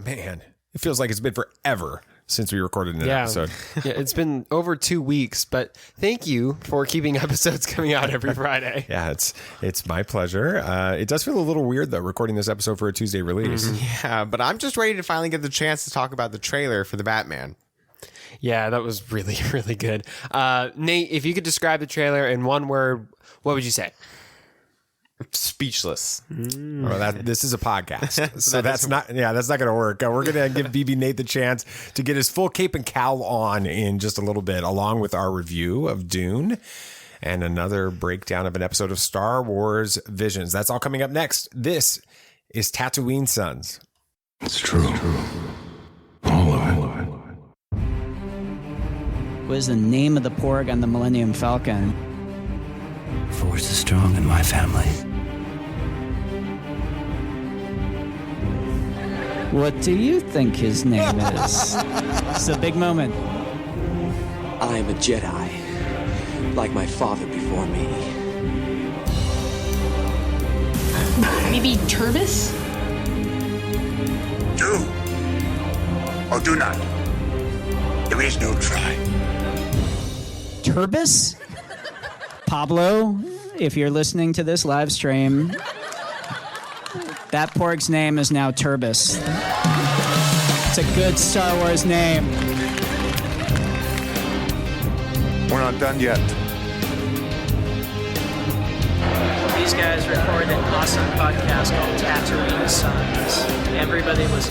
Man, it feels like it's been forever since we recorded an episode. Yeah, it's been over 2 weeks, but thank you for keeping episodes coming out every Friday. Yeah, it's my pleasure. It does feel a little weird, though, recording this episode for a Tuesday release. Yeah, but I'm just ready to finally get the chance to talk about the trailer for the Batman. Yeah, that was really, really good. Nate, if you could describe the trailer in one word, what would you say? Speechless. Well, this is a podcast, so that's not going to work. We're going to give BB Nate the chance to get his full cape and cowl on in just a little bit, along with our review of Dune and another breakdown of an episode of Star Wars Visions. That's all coming up next. This is Tatooine Sons. It's true. All of it. What is the name of the porg on the Millennium Falcon? Force is strong in my family. What do you think his name is? It's a big moment. I am a Jedi, like my father before me. Maybe Turbis? Do or do not. There is no try. Turbis? Pablo, if you're listening to this live stream, that porg's name is now Turbis. It's a good Star Wars name. We're not done yet. These guys recorded an awesome podcast called Tatooine Sons. Everybody was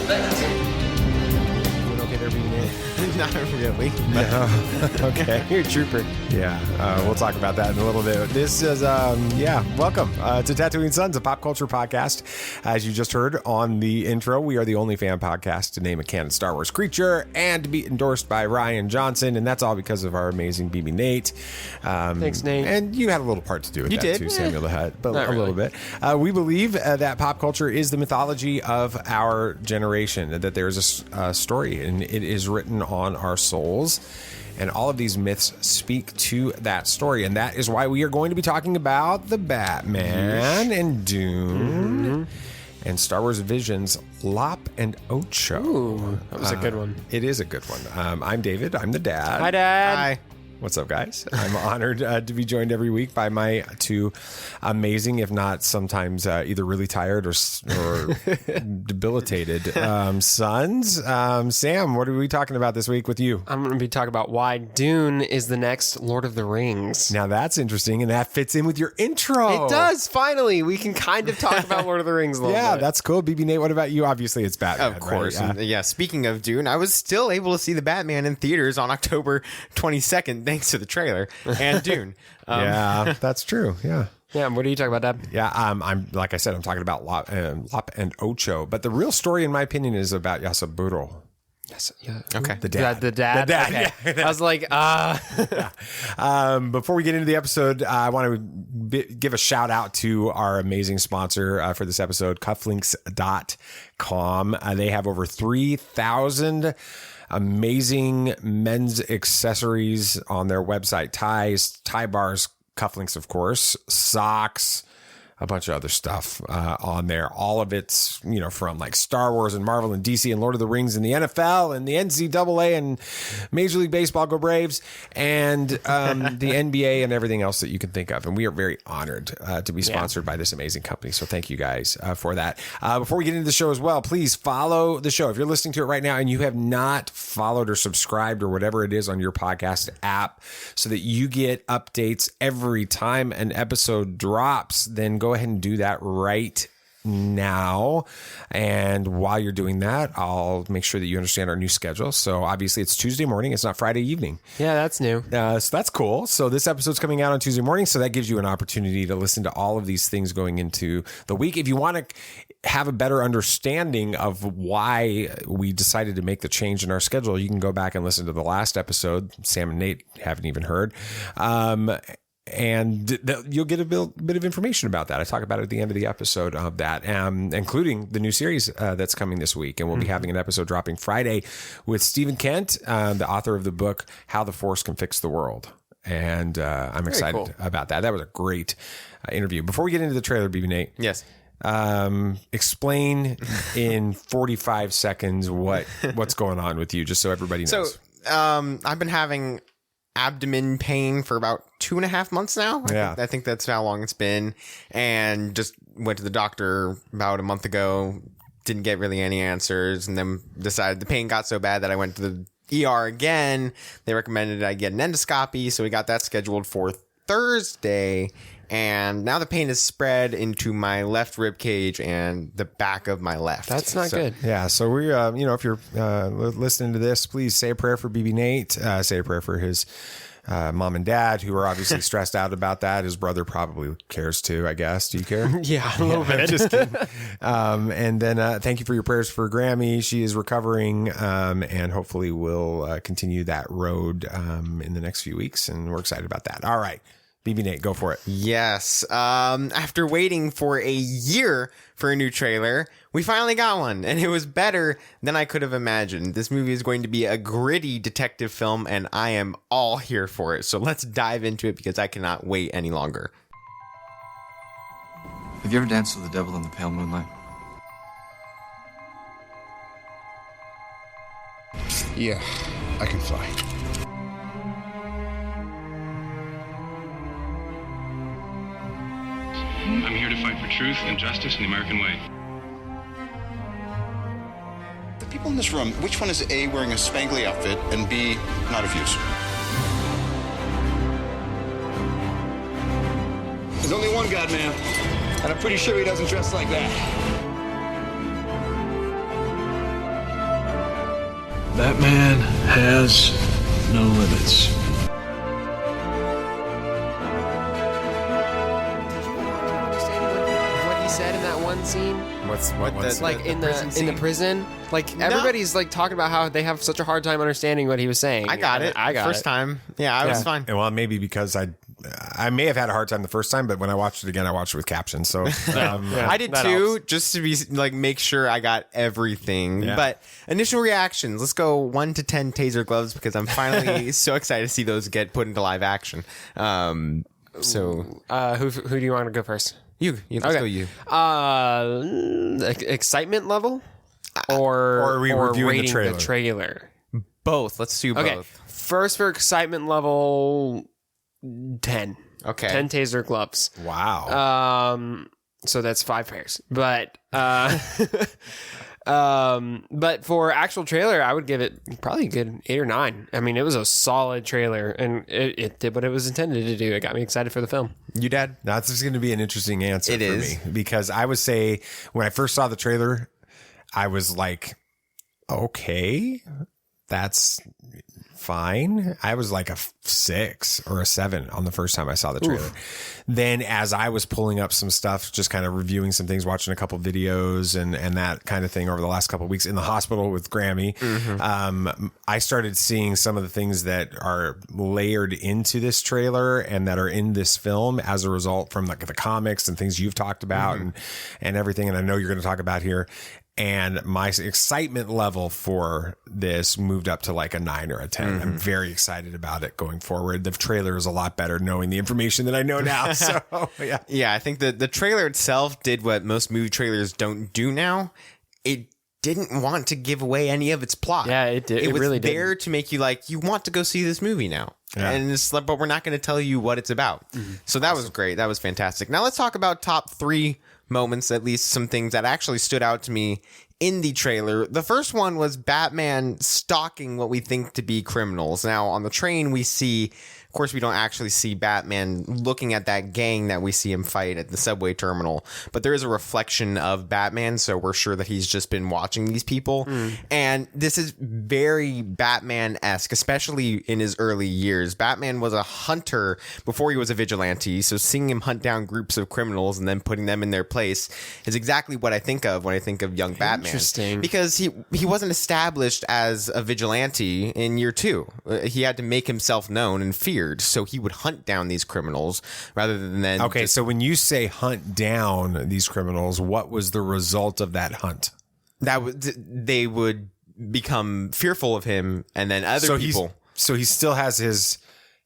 Okay, there, BB Nate. Not really. No. Okay. You're a trooper. Yeah, we'll talk about that in a little bit. This is, welcome to Tatooine Sons, a pop culture podcast. As you just heard on the intro, we are the only fan podcast to name a canon Star Wars creature and to be endorsed by Ryan Johnson, and that's all because of our amazing BB Nate. Thanks, Nate. And you had a little part to do with You that did? too, Samuel the Hutt, but Not a little bit. We believe that pop culture is the mythology of our generation, that there's a story, and it is written on our souls. And all of these myths speak to that story. And that is why we are going to be talking about the Batman and Dune and Star Wars Visions, Lop and Ocho. Ooh, that was a good one. It is a good one. I'm David. I'm the dad. Hi, Dad. Hi. What's up, guys? I'm honored to be joined every week by my two amazing, if not sometimes either really tired or debilitated sons. Sam, what are we talking about this week with you? I'm going to be talking about why Dune is the next Lord of the Rings. Now that's interesting, and that fits in with your intro. It does. Finally, we can kind of talk about Lord of the Rings a little Yeah, bit. that's cool. BB Nate, what about you? Obviously, it's Batman. Of course. Right? And, yeah, speaking of Dune, I was still able to see the Batman in theaters on October 22nd, thanks to the trailer and Dune. Yeah, that's true. Yeah. Yeah, what are you talking about, Dad? Yeah, I'm like I said, I'm talking about Lop and Ocho, but the real story, in my opinion, is about Yasaburo. Yes. Yeah. Okay. The dad. The dad. The dad. Okay. Yeah. I was like, Before we get into the episode, I want to give a shout out to our amazing sponsor for this episode, cufflinks.com. They have over 3,000 amazing men's accessories on their website. Ties, tie bars, cufflinks, of course, socks, a bunch of other stuff on there. All of it's, from like Star Wars and Marvel and DC and Lord of the Rings and the NFL and the NCAA and Major League Baseball, go Braves, and the NBA and everything else that you can think of. And we are very honored to be sponsored by this amazing company. So thank you guys for that. Before we get into the show as well, please follow the show. If you're listening to it right now and you have not followed or subscribed or whatever it is on your podcast app so that you get updates every time an episode drops, then go ahead and do that right now. And while you're doing that, I'll make sure that you understand our new schedule. So obviously it's Tuesday morning. It's not Friday evening. yeah, that's new. So that's cool. So this episode's coming out on Tuesday morning. So that gives you an opportunity to listen to all of these things going into the week. If you want to have a better understanding of why we decided to make the change in our schedule, you can go back and listen to the last episode. Sam and Nate haven't even heard. And you'll get a bit of information about that. I talk about it at the end of the episode of that, including the new series that's coming this week. And we'll be having an episode dropping Friday with Stephen Kent, the author of the book, How the Force Can Fix the World. And I'm excited about that. That was a great interview. Before we get into the trailer, BB Nate. Yes. Explain in 45 seconds what's going on with you, just so everybody knows. So, I've been having abdomen pain for about 2.5 months now. I think that's how long it's been. And just went to the doctor about a month ago. Didn't get really any answers, and then decided the pain got so bad that I went to the ER again. They recommended I get an endoscopy, so we got that scheduled for Thursday. And now the pain is spread into my left rib cage and the back of my left. That's not good. Yeah. So we, if you're listening to this, please say a prayer for BB Nate. Say a prayer for his mom and dad, who are obviously stressed out about that. His brother probably cares too, I guess. Do you care? Yeah, a little bit. Just kidding. And then thank you for your prayers for Grammy. She is recovering, and hopefully we'll continue that road in the next few weeks. And we're excited about that. All right. BB Nate, go for it. Yes. After waiting for a year for a new trailer, we finally got one, and it was better than I could have imagined. This movie is going to be a gritty detective film, and I am all here for it. So let's dive into it because I cannot wait any longer. Have you ever danced with the devil in the pale moonlight? Yeah, I can fly. I'm here to fight for truth and justice in the American way. The people in this room, which one is A, wearing a spangly outfit, and B, not of use? There's only one God, man, and I'm pretty sure he doesn't dress like that. Batman has no limits. Said in that one scene, in the prison, everybody's talking about how they have such a hard time understanding what he was saying. I got it. First time. Yeah, I was fine. Well, maybe because I may have had a hard time the first time, but when I watched it again, I watched it with captions. So I did too, helps. Just to be make sure I got everything. Yeah. But initial reactions. Let's go 1 to 10 taser gloves because I'm finally so excited to see those get put into live action. Who do you want to go first? You. Let's go you. Excitement level? Or are we reviewing rating the trailer? Both. Let's do both. Okay. First for excitement level, 10. Okay. 10 taser gloves. Wow. So that's 5 pairs. But for actual trailer, I would give it probably a good 8 or 9. I mean, it was a solid trailer, and it did what it was intended to do. It got me excited for the film. You, Dad? That's just going to be an interesting answer me because I would say when I first saw the trailer, I was like, okay, that's fine. I was like a 6 or a 7 on the first time I saw the trailer. Oof. Then as I was pulling up some stuff, just kind of reviewing some things, watching a couple videos and that kind of thing over the last couple of weeks in the hospital with Grammy, I started seeing some of the things that are layered into this trailer and that are in this film as a result from the comics and things you've talked about and everything. And I know you're going to talk about here. And my excitement level for this moved up to like a 9 or a 10. I'm very excited about it going forward. The trailer is a lot better knowing the information that I know now. So, yeah. Yeah, I think the trailer itself did what most movie trailers don't do now. It didn't want to give away any of its plot. Yeah, it did. It was really there to make you you want to go see this movie now. Yeah. And it's but we're not going to tell you what it's about. So that was great. That was fantastic. Now let's talk about top 3 moments, at least some things that actually stood out to me in the trailer. The first one was Batman stalking what we think to be criminals. Now on the train we see, of course we don't actually see Batman looking at that gang that we see him fight at the subway terminal, but there is a reflection of Batman, so we're sure that he's just been watching these people. And this is very Batman-esque, especially in his early years. Batman was a hunter before he was a vigilante, so seeing him hunt down groups of criminals and then putting them in their place is exactly what I think of when I think of young Batman. Interesting. Because he wasn't established as a vigilante in year 2. He had to make himself known and feared, so he would hunt down these criminals rather than then... Okay, so when you say hunt down these criminals, what was the result of that hunt? They would become fearful of him, and then other people... So he still has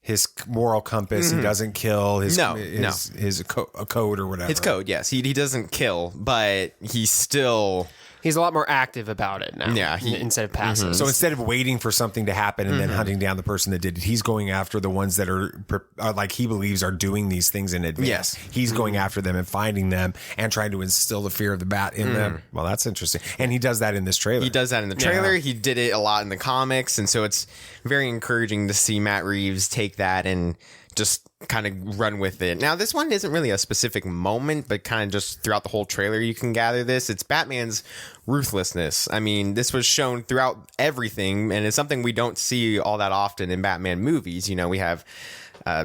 his moral compass. He doesn't kill his his code or whatever. His code, yes. He doesn't kill, but he's still... He's a lot more active about it now. Yeah, instead of passive. So instead of waiting for something to happen and then hunting down the person that did it, he's going after the ones that are like he believes are doing these things in advance. Yes. He's going after them and finding them and trying to instill the fear of the bat in them. Well, that's interesting. And he does that in this trailer. He does that in the trailer. He did it a lot in the comics. And so it's very encouraging to see Matt Reeves take that and just kind of run with it. Now, this one isn't really a specific moment, but kind of just throughout the whole trailer, you can gather this. It's Batman's ruthlessness. I mean, this was shown throughout everything, and it's something we don't see all that often in Batman movies. You know, we have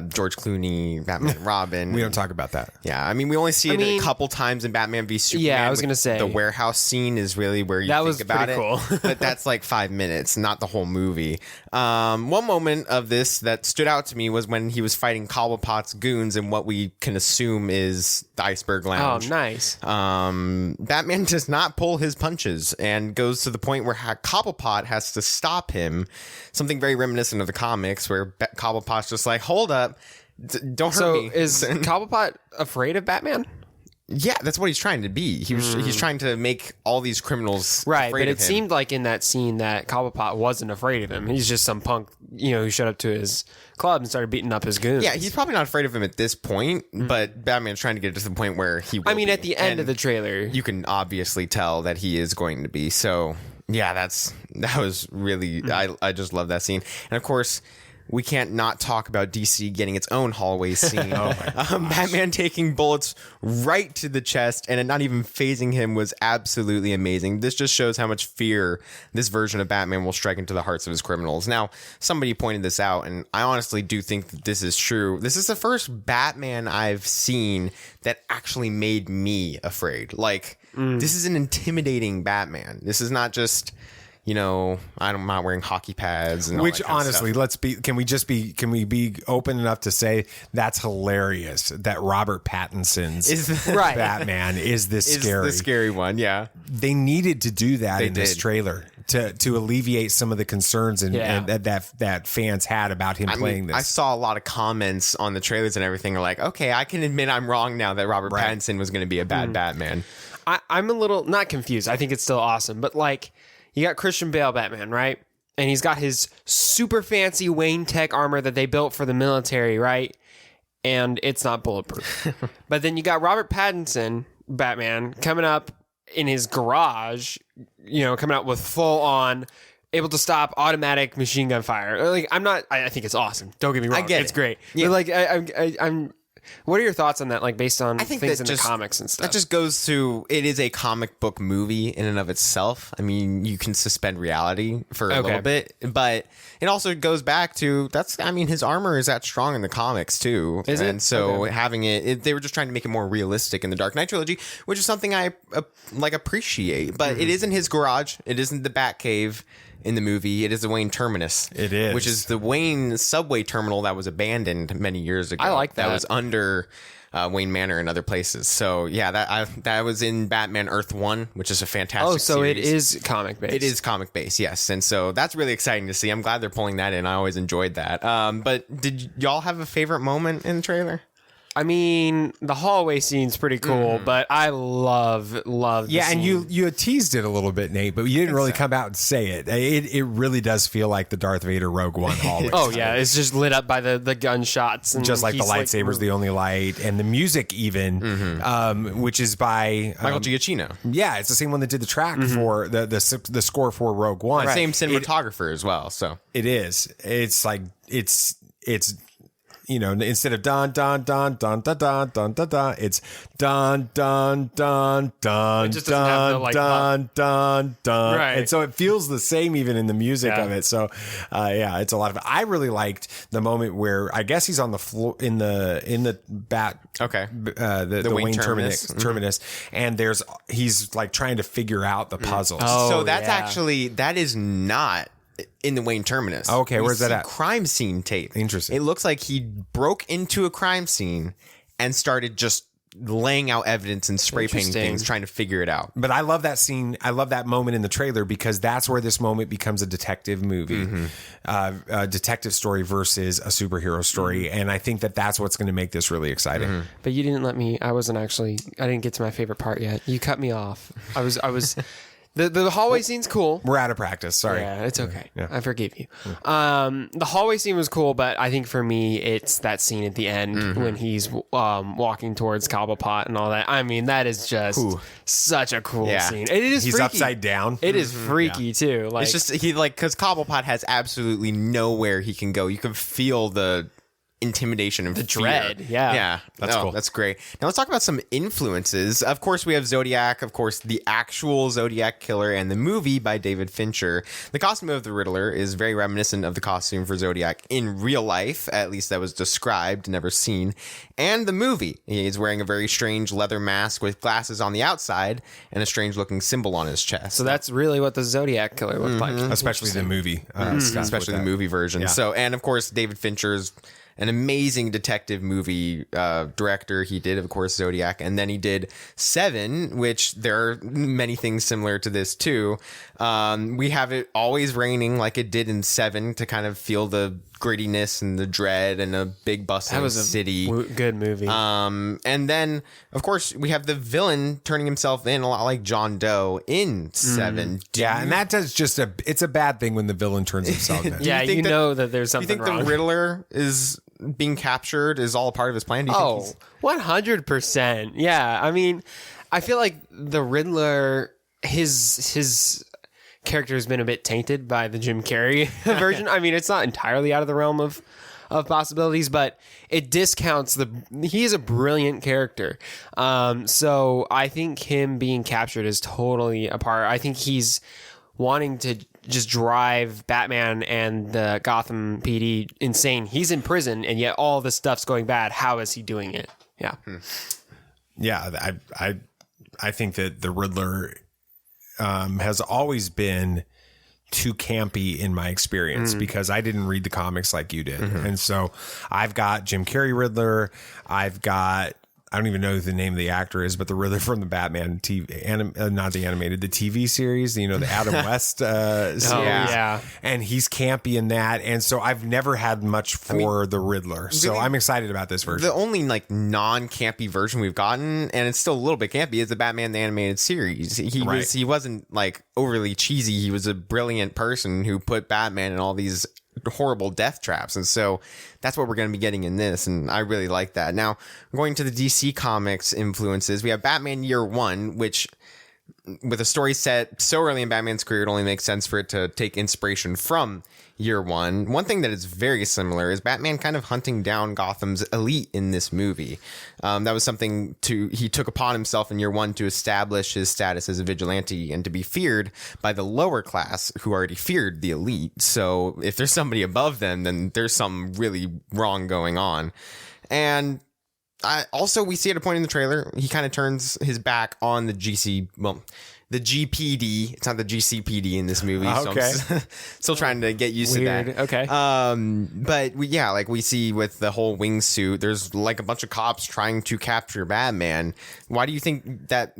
George Clooney, Batman and Robin. We don't talk about that. Yeah, I mean, we only see it a couple times in Batman v Superman. Yeah, I was going to say. The warehouse scene is really where you think about it. Cool. But that's like 5 minutes, not the whole movie. One moment of this that stood out to me was when he was fighting Cobblepot's goons in what we can assume is the Iceberg Lounge. Oh, nice. Batman does not pull his punches and goes to the point where Cobblepot has to stop him. Something very reminiscent of the comics where Cobblepot's just like, hold up, don't hurt me. So is Cobblepot afraid of Batman? Yeah, that's what he's trying to be. He's trying to make all these criminals right, afraid but of it him. seemed like in that scene that Cobblepot wasn't afraid of him. He's just some punk, who showed up to his club and started beating up his goons. Yeah, he's probably not afraid of him at this point, but Batman's trying to get to the point where he will at the end And of the trailer, you can obviously tell that he is going to be. So, yeah, that was really... I just love that scene. And, of course... we can't not talk about DC getting its own hallway scene. Batman taking bullets right to the chest and it not even phasing him was absolutely amazing. This just shows how much fear this version of Batman will strike into the hearts of his criminals. Now, somebody pointed this out, and I honestly do think that this is true. This is the first Batman I've seen that actually made me afraid. Like, this is an intimidating Batman. This is not just... I'm not wearing hockey pads. And Which honestly, can we be open enough to say that's hilarious that Robert Pattinson's Batman is this scary. The scary one, yeah. They needed to do that in this trailer to alleviate some of the concerns and that fans had about him playing this. I saw a lot of comments on the trailers and everything like, okay, I can admit I'm wrong now that Robert Pattinson was going to be a bad Batman. I'm a little not confused. I think it's still awesome, but like, you got Christian Bale Batman, right? And he's got his super fancy Wayne Tech armor that they built for the military, right? And it's not bulletproof. But then you got Robert Pattinson Batman coming up in his garage, coming out with full on, able to stop automatic machine gun fire. Like, I think it's awesome. Don't get me wrong. It's great. Yeah. But like, I'm what are your thoughts on that? Like, based on things in the comics and stuff? That just goes to, it is a comic book movie in and of itself. I mean, you can suspend reality for a little bit, but it also goes back to, his armor is that strong in the comics too. Is it? And so having it, they were just trying to make it more realistic in the Dark Knight trilogy, which is something I appreciate, but it isn't his garage. It isn't the Batcave in the movie. It is the Wayne Terminus. It is. Which is the Wayne subway terminal that was abandoned many years ago. I like that. That was under Wayne Manor and other places. So, yeah, that was in Batman Earth 1, which is a fantastic series. It is comic based. It is comic based, yes. And so that's really exciting to see. I'm glad they're pulling that in. I always enjoyed that. But did y'all have a favorite moment in the trailer? I mean, the hallway scene's pretty cool, but I love the and scene. you teased it a little bit, Nate, but you didn't really come out and say it. It really does feel like the Darth Vader Rogue One hallway. Oh yeah, it's just lit up by the gunshots, and just like the lightsaber's the only light, and the music even, which is by Michael Giacchino. Yeah, it's the same one that did the track for the score for Rogue One. Right. Same cinematographer as well. So it is. It's like it's. Instead of dun dun dun dun dun dun dun dun dun, it's dun dun dun dun dun dun dun dun. Right. And so it feels the same even in the music of it. So it's a lot of. I really liked the moment where I guess he's on the floor in the bat. Okay. The Wayne Terminus, and he's like trying to figure out the puzzles. So that is not in the Wayne Terminus. Okay, where's that at? Crime scene tape. Interesting. It looks like he broke into a crime scene and started just laying out evidence and spray painting Interesting. things, trying to figure it out. But I love that scene. I love that moment in the trailer because that's where this moment becomes a detective movie, a detective story versus a superhero story. And I think that that's what's going to make this really exciting. But you didn't let me. I didn't get to my favorite part yet. You cut me off. I was. The hallway scene's cool. We're out of practice. Sorry. Yeah, it's okay. Yeah. I forgive you. The hallway scene was cool, but I think for me, it's that scene at the end when he's walking towards Cobblepot and all that. I mean, that is just such a cool scene. And it is He's freaky. upside down. It is freaky too. Like, It's just because Cobblepot has absolutely nowhere he can go. You can feel the intimidation and the fear. dread. Yeah. That's cool. That's great. Now let's talk about some influences. Of course, we have Zodiac, of course, the actual Zodiac killer, and the movie by David Fincher. The costume of the Riddler is very reminiscent of the costume for Zodiac in real life, at least that was described, never seen. And the movie, he's wearing a very strange leather mask with glasses on the outside and a strange looking symbol on his chest. So that's really what the Zodiac killer looked like. Especially the movie. Especially the movie version. Yeah. So, and of course, David Fincher's an amazing detective movie director. He did, of course, Zodiac, and then he did Seven, which there are many things similar to this too. We have it always raining like it did in Seven to kind of feel the grittiness and the dread and a big bustling city. Good movie. And then, of course, we have the villain turning himself in a lot like John Doe in Seven. Yeah, and that does it's a bad thing when the villain turns himself in. Yeah, you know that there's Do you something think wrong. the Riddler is being captured is all a part of his plan? Do you think he's 100%. Yeah. I mean, I feel like the Riddler, his character has been a bit tainted by the Jim Carrey version. I mean, it's not entirely out of the realm of possibilities, but it discounts he is a brilliant character. So I think him being captured is totally a part. I think he's wanting to just drive Batman and the Gotham PD insane. He's in prison, and yet all this stuff's going bad. How is he doing it? Yeah. Yeah, I think that the Riddler has always been too campy in my experience because I didn't read the comics like you did. And so I've got Jim Carrey Riddler. I've got, I don't even know who the name of the actor is, but the Riddler from the Batman not the animated, the TV series, the Adam West series. yeah. And he's campy in that. And so I've never had much for the Riddler. So really, I'm excited about this version. The only like non-campy version we've gotten, and it's still a little bit campy, is the Batman the Animated Series. He wasn't like overly cheesy. He was a brilliant person who put Batman in all these horrible death traps, and so that's what we're going to be getting in this, and I really like that. Now, going to the DC Comics influences, we have Batman Year One, which, with a story set so early in Batman's career, it only makes sense for it to take inspiration from Year One. One thing that is very similar is Batman kind of hunting down Gotham's elite in this movie. That was something he took upon himself in Year One to establish his status as a vigilante and to be feared by the lower class who already feared the elite. So if there's somebody above them, then there's something really wrong going on. And we see at a point in the trailer, he kind of turns his back on the the GPD. It's not the GCPD in this movie. Okay. So I'm still trying to get used Weird. to that. Okay. But we see with the whole wingsuit, there's like a bunch of cops trying to capture Batman. Why do you think that?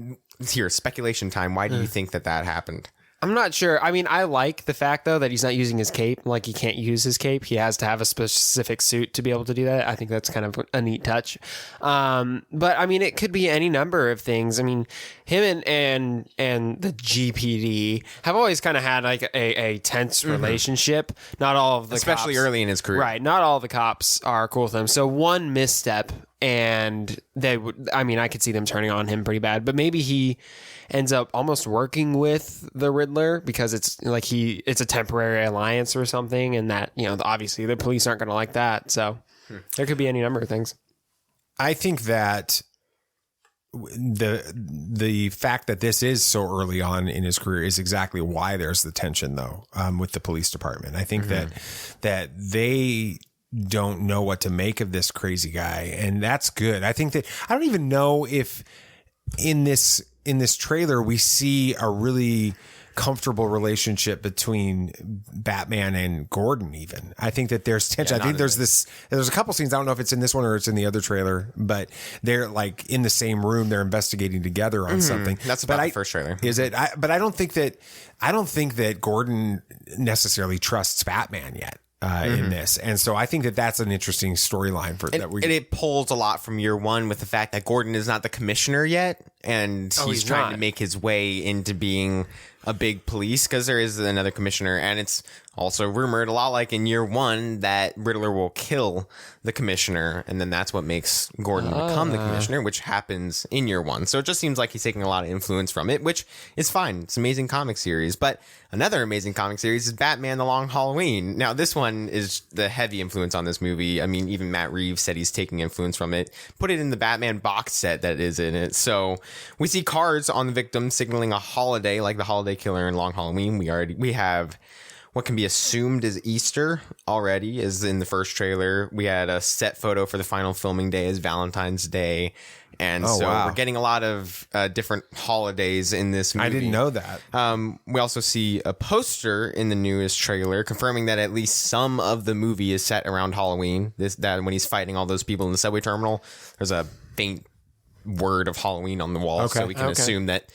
Here, speculation time. Why do you think that happened? I'm not sure. I mean, I like the fact, though, that he's not using his cape. Like, he can't use his cape. He has to have a specific suit to be able to do that. I think that's kind of a neat touch. But, I mean, it could be any number of things. I mean, him and the GPD have always kind of had, like, a tense relationship. Not all of the especially cops, early in his career. Right. Not all the cops are cool with him. So one misstep, and they would, I mean, I could see them turning on him pretty bad. But maybe he ends up almost working with the Riddler because it's like it's a temporary alliance or something, and that, obviously the police aren't going to like that. So there could be any number of things. I think that the fact that this is so early on in his career is exactly why there's the tension, though, with the police department. I think that they don't know what to make of this crazy guy, and that's good. I think that I don't even know if in this trailer we see a really comfortable relationship between Batman and Gordon. Even I think that there's tension. I think there's a couple scenes. I don't know if it's in this one or it's in the other trailer, but they're like in the same room. They're investigating together on something. That's about the first trailer. Is it? But I don't think that Gordon necessarily trusts Batman yet. In this, and so I think that that's an interesting storyline for that. And it pulls a lot from year one with the fact that Gordon is not the commissioner yet, and he's trying to make his way into being a big police because there is another commissioner, and it's also rumored a lot like in year one that Riddler will kill the commissioner, and then that's what makes Gordon become the commissioner, which happens in year one. So it just seems like he's taking a lot of influence from it, which is fine. It's an amazing comic series. But another amazing comic series is Batman: The Long Halloween. Now, this one is the heavy influence on this movie. I mean, even Matt Reeves said he's taking influence from it. Put it in the Batman box set that is in it. So we see cards on the victim signaling a holiday, like the holiday killer in Long Halloween. We have what can be assumed is Easter already, is in the first trailer. We had a set photo for the final filming day as Valentine's Day. And we're getting a lot of different holidays in this movie. I didn't know that. We also see a poster in the newest trailer confirming that at least some of the movie is set around Halloween. That when he's fighting all those people in the subway terminal, there's a faint word of Halloween on the wall. So we can assume that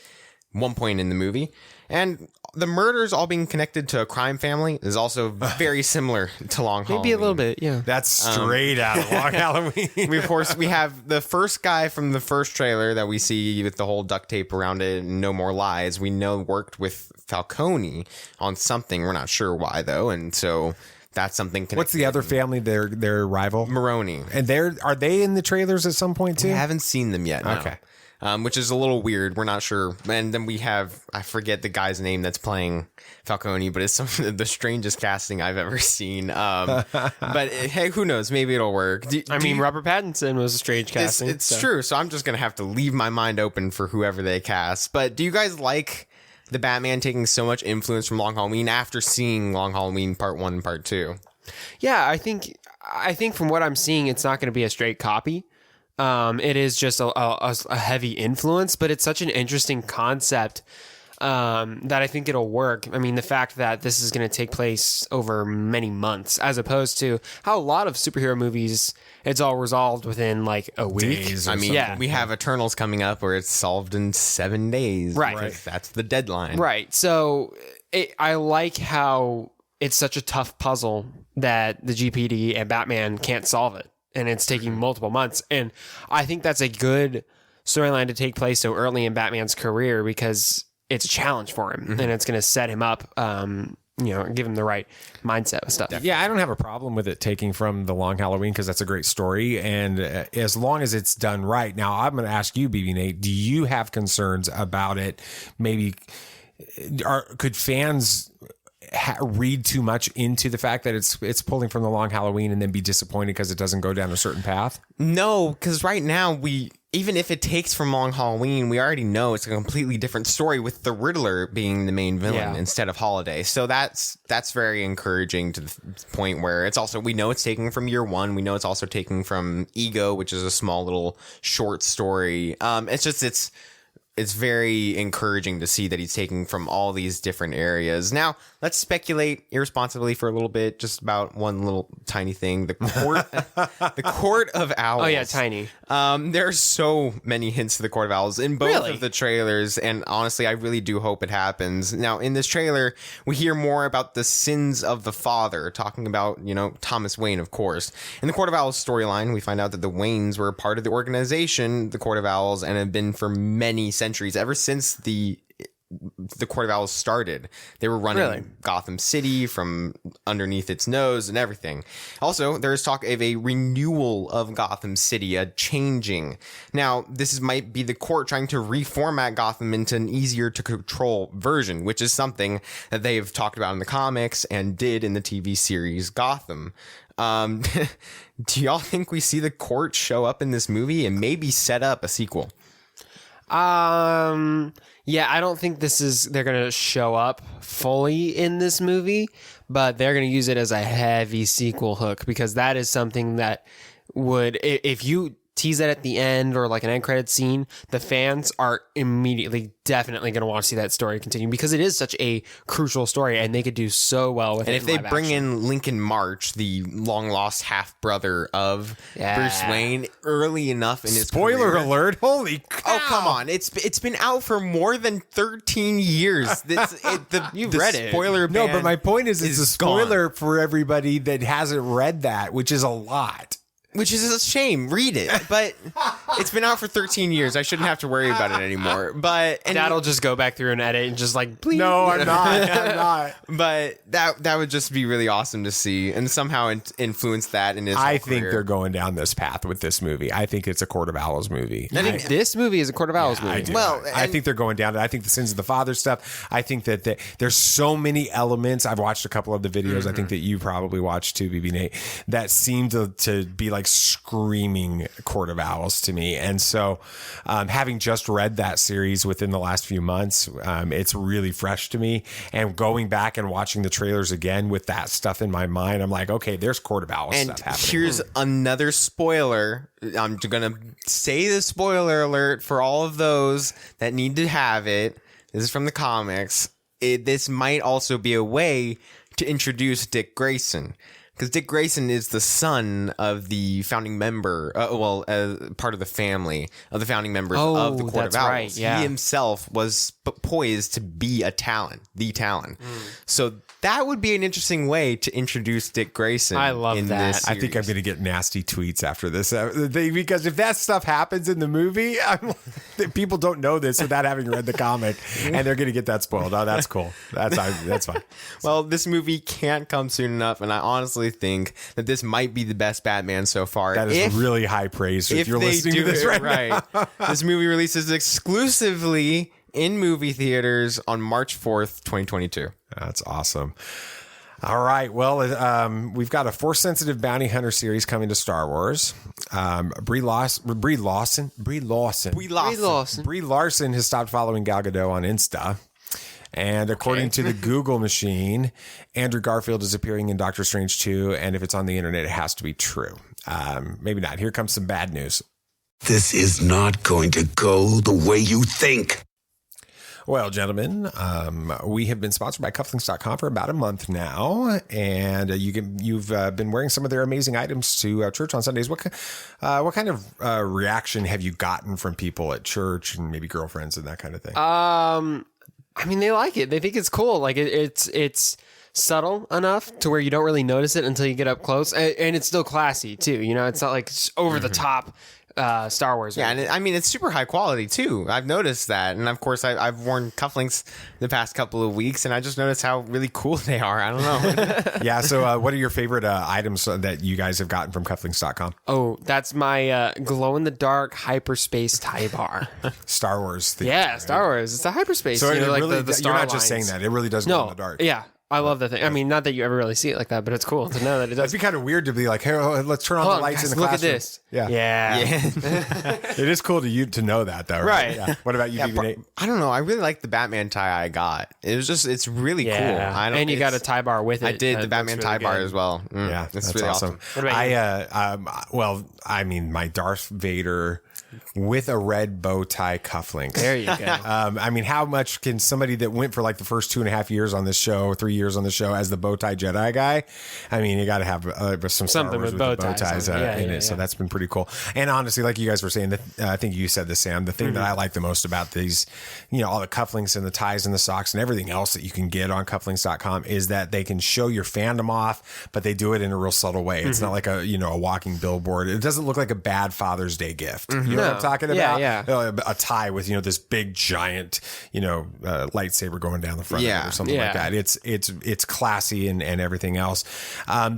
one point in the movie. And the murders all being connected to a crime family is also very similar to Long Halloween. Maybe a little bit, yeah. That's straight out of Long Halloween. We have the first guy from the first trailer that we see with the whole duct tape around it and No More Lies. We know worked with Falcone on something. We're not sure why, though. And so that's something connected. What's the other family, their rival? Maroni. And are they in the trailers at some point, too? We haven't seen them yet, no. Okay. Which is a little weird. We're not sure. And then we have, I forget the guy's name that's playing Falcone, but it's some of the strangest casting I've ever seen. But hey, who knows? Maybe it'll work. Robert Pattinson was a strange casting. It's true. So I'm just going to have to leave my mind open for whoever they cast. But do you guys like the Batman taking so much influence from Long Halloween after seeing Long Halloween Part 1 and Part 2? Yeah, I think from what I'm seeing, it's not going to be a straight copy. It is just a heavy influence, but it's such an interesting concept that I think it'll work. I mean, the fact that this is going to take place over many months, as opposed to how a lot of superhero movies, it's all resolved within like a week. We have Eternals coming up where it's solved in 7 days. Right. That's the deadline. Right. So I like how it's such a tough puzzle that the GPD and Batman can't solve it. And it's taking multiple months. And I think that's a good storyline to take place so early in Batman's career because it's a challenge for him. And it's going to set him up, give him the right mindset with stuff. Yeah, I don't have a problem with it taking from the Long Halloween because that's a great story. And as long as it's done right. Now, I'm going to ask you, BB Nate, do you have concerns about it? Maybe could fans read too much into the fact that it's pulling from the Long Halloween and then be disappointed because it doesn't go down a certain path? No, because right now even if it takes from Long Halloween, we already know it's a completely different story with the Riddler being the main villain instead of Holiday. So that's very encouraging to the point where it's also, we know it's taking from year one. We know it's also taking from Ego, which is a small little short story. It's very encouraging to see that he's taking from all these different areas. Now, let's speculate irresponsibly for a little bit, just about one little tiny thing. The Court of Owls. Oh, yeah, tiny. There are so many hints to the Court of Owls in both of the trailers, and honestly, I really do hope it happens. Now, in this trailer, we hear more about the sins of the father, talking about, Thomas Wayne, of course. In the Court of Owls storyline, we find out that the Waynes were part of the organization, the Court of Owls, and have been for many centuries, ever since the Court of Owls started. They were running Gotham City from underneath its nose and everything. Also, there is talk of a renewal of Gotham City, a changing. Now, this might be the court trying to reformat Gotham into an easier to control version, which is something that they have talked about in the comics and did in the TV series Gotham. Do y'all think we see the court show up in this movie and maybe set up a sequel? Yeah, I don't think they're going to show up fully in this movie, but they're going to use it as a heavy sequel hook because that is something that would, if you tease that at the end or like an end credit scene, the fans are immediately definitely going to want to see that story continue because it is such a crucial story and they could do so well with it. And if they bring in Lincoln March, the long lost half brother of Bruce Wayne, early enough in his Spoiler career, alert! Holy cow! Oh, come on! It's been out for more than 13 years. You've read it. Spoiler No, ban but my point is it's a spoiler gone. for everybody that hasn't read that, which is a lot. Which is a shame. Read it. But it's been out for 13 years. I shouldn't have to worry about it anymore. But Dad'll just go back through and edit and just like, please. No, I'm not. I'm not. But that would just be really awesome to see and somehow influence that in his whole think career. they're going down this path with this movie. I think it's a Court of Owls movie. I think this movie is a Court of Owls movie. I do. Well, I think they're going down. I think the Sins of the Father stuff. I think that there's so many elements. I've watched a couple of the videos. I think that you probably watched too, BB Nate, that seem to be like screaming Court of Owls to me. And so having just read that series within the last few months, it's really fresh to me. And going back and watching the trailers again with that stuff in my mind, I'm like, okay, there's Court of Owls stuff happening. Here's another spoiler. I'm going to say the spoiler alert for all of those that need to have it. This is from the comics. This might also be a way to introduce Dick Grayson. Because Dick Grayson is the son of the founding member, part of the family of the founding members of the Court of Owls. Right, yeah. He himself was poised to be the talent. So that would be an interesting way to introduce Dick Grayson. I love in that. This I think I'm going to get nasty tweets after this because if that stuff happens in the movie, people don't know this without having read the comic, and they're going to get that spoiled. Oh, that's cool. That's fine. Well, this movie can't come soon enough, and I honestly think that this might be the best Batman so far. That is really high praise if you're listening to this right now. This movie releases exclusively in movie theaters on March 4th, 2022. That's awesome. All right. Well, we've got a Force-sensitive bounty hunter series coming to Star Wars. Brie Larson has stopped following Gal Gadot on Insta. And according to the Google machine, Andrew Garfield is appearing in Doctor Strange 2. And if it's on the internet, it has to be true. Maybe not. Here comes some bad news. This is not going to go the way you think. Well, gentlemen, we have been sponsored by Cufflinks.com for about a month now, and you've been wearing some of their amazing items to church on Sundays. What kind of reaction have you gotten from people at church and maybe girlfriends and that kind of thing? I mean, they like it. They think it's cool. Like it's subtle enough to where you don't really notice it until you get up close, and it's still classy too. You know, it's not like over the top. Star Wars. Yeah, and I mean, it's super high quality too. I've noticed that. And of course, I've worn cufflinks the past couple of weeks, and I just noticed how really cool they are. I don't know. Yeah, so what are your favorite items that you guys have gotten from cufflinks.com? Oh, that's my glow-in-the-dark hyperspace tie bar. Star Wars theme. Yeah, Star Wars. It's a hyperspace. So like really, the star you're not just lines. saying that. It really does glow in the dark. Yeah. I love that thing. I mean, not that you ever really see it like that, but it's cool to know that it does. It'd be kind of weird to be like, hey, let's turn on the lights guys, in the look classroom. at this. Yeah. It is cool to know that, though. Right. Yeah. What about you, Nate? I don't know. I really like the Batman tie I got. It's really cool. And you got a tie bar with it. I did the Batman tie bar as well. Yeah, that's really awesome. What about you? I mean, my Darth Vader with a red bow tie cufflinks. There you go. I mean, how much can somebody that went for like the first 2.5 years on this show, 3 years on the show as the bow tie Jedi guy? I mean, you got to have some Star Something Wars with with bow the bow ties ties in it. So that's been pretty cool. And honestly, like you guys were saying, I think you said this, Sam, the thing that I like the most about these, all the cufflinks and the ties and the socks and everything else that you can get on cufflinks.com is that they can show your fandom off, but they do it in a real subtle way. It's not like a walking billboard. It doesn't look like a bad Father's Day gift. You know what I'm talking about? A tie with this big giant lightsaber going down the front of it or something like that. It's classy and everything else. I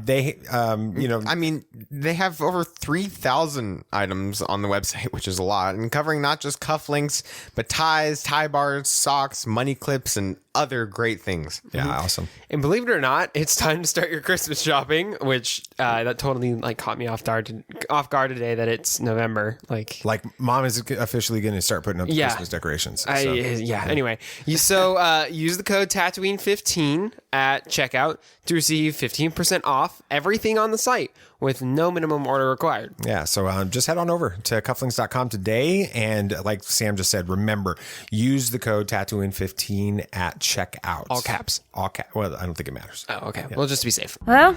mean, they have over 3,000 items on the website, which is a lot, and covering not just cufflinks but ties, tie bars, socks, money clips, and other great things. Yeah, awesome. And believe it or not, it's time to start your Christmas shopping, which that totally caught me off guard today that it's November. Like like mom is officially going to start putting up the Christmas decorations. So, Anyway, use the code Tatooine15 at checkout to receive 15% off everything on the site with no minimum order required. Yeah, so just head on over to cufflinks.com today. And like Sam just said, remember, use the code Tatooine15 at checkout. All caps. Well, I don't think it matters. Oh, okay. Well, just to be safe. Well,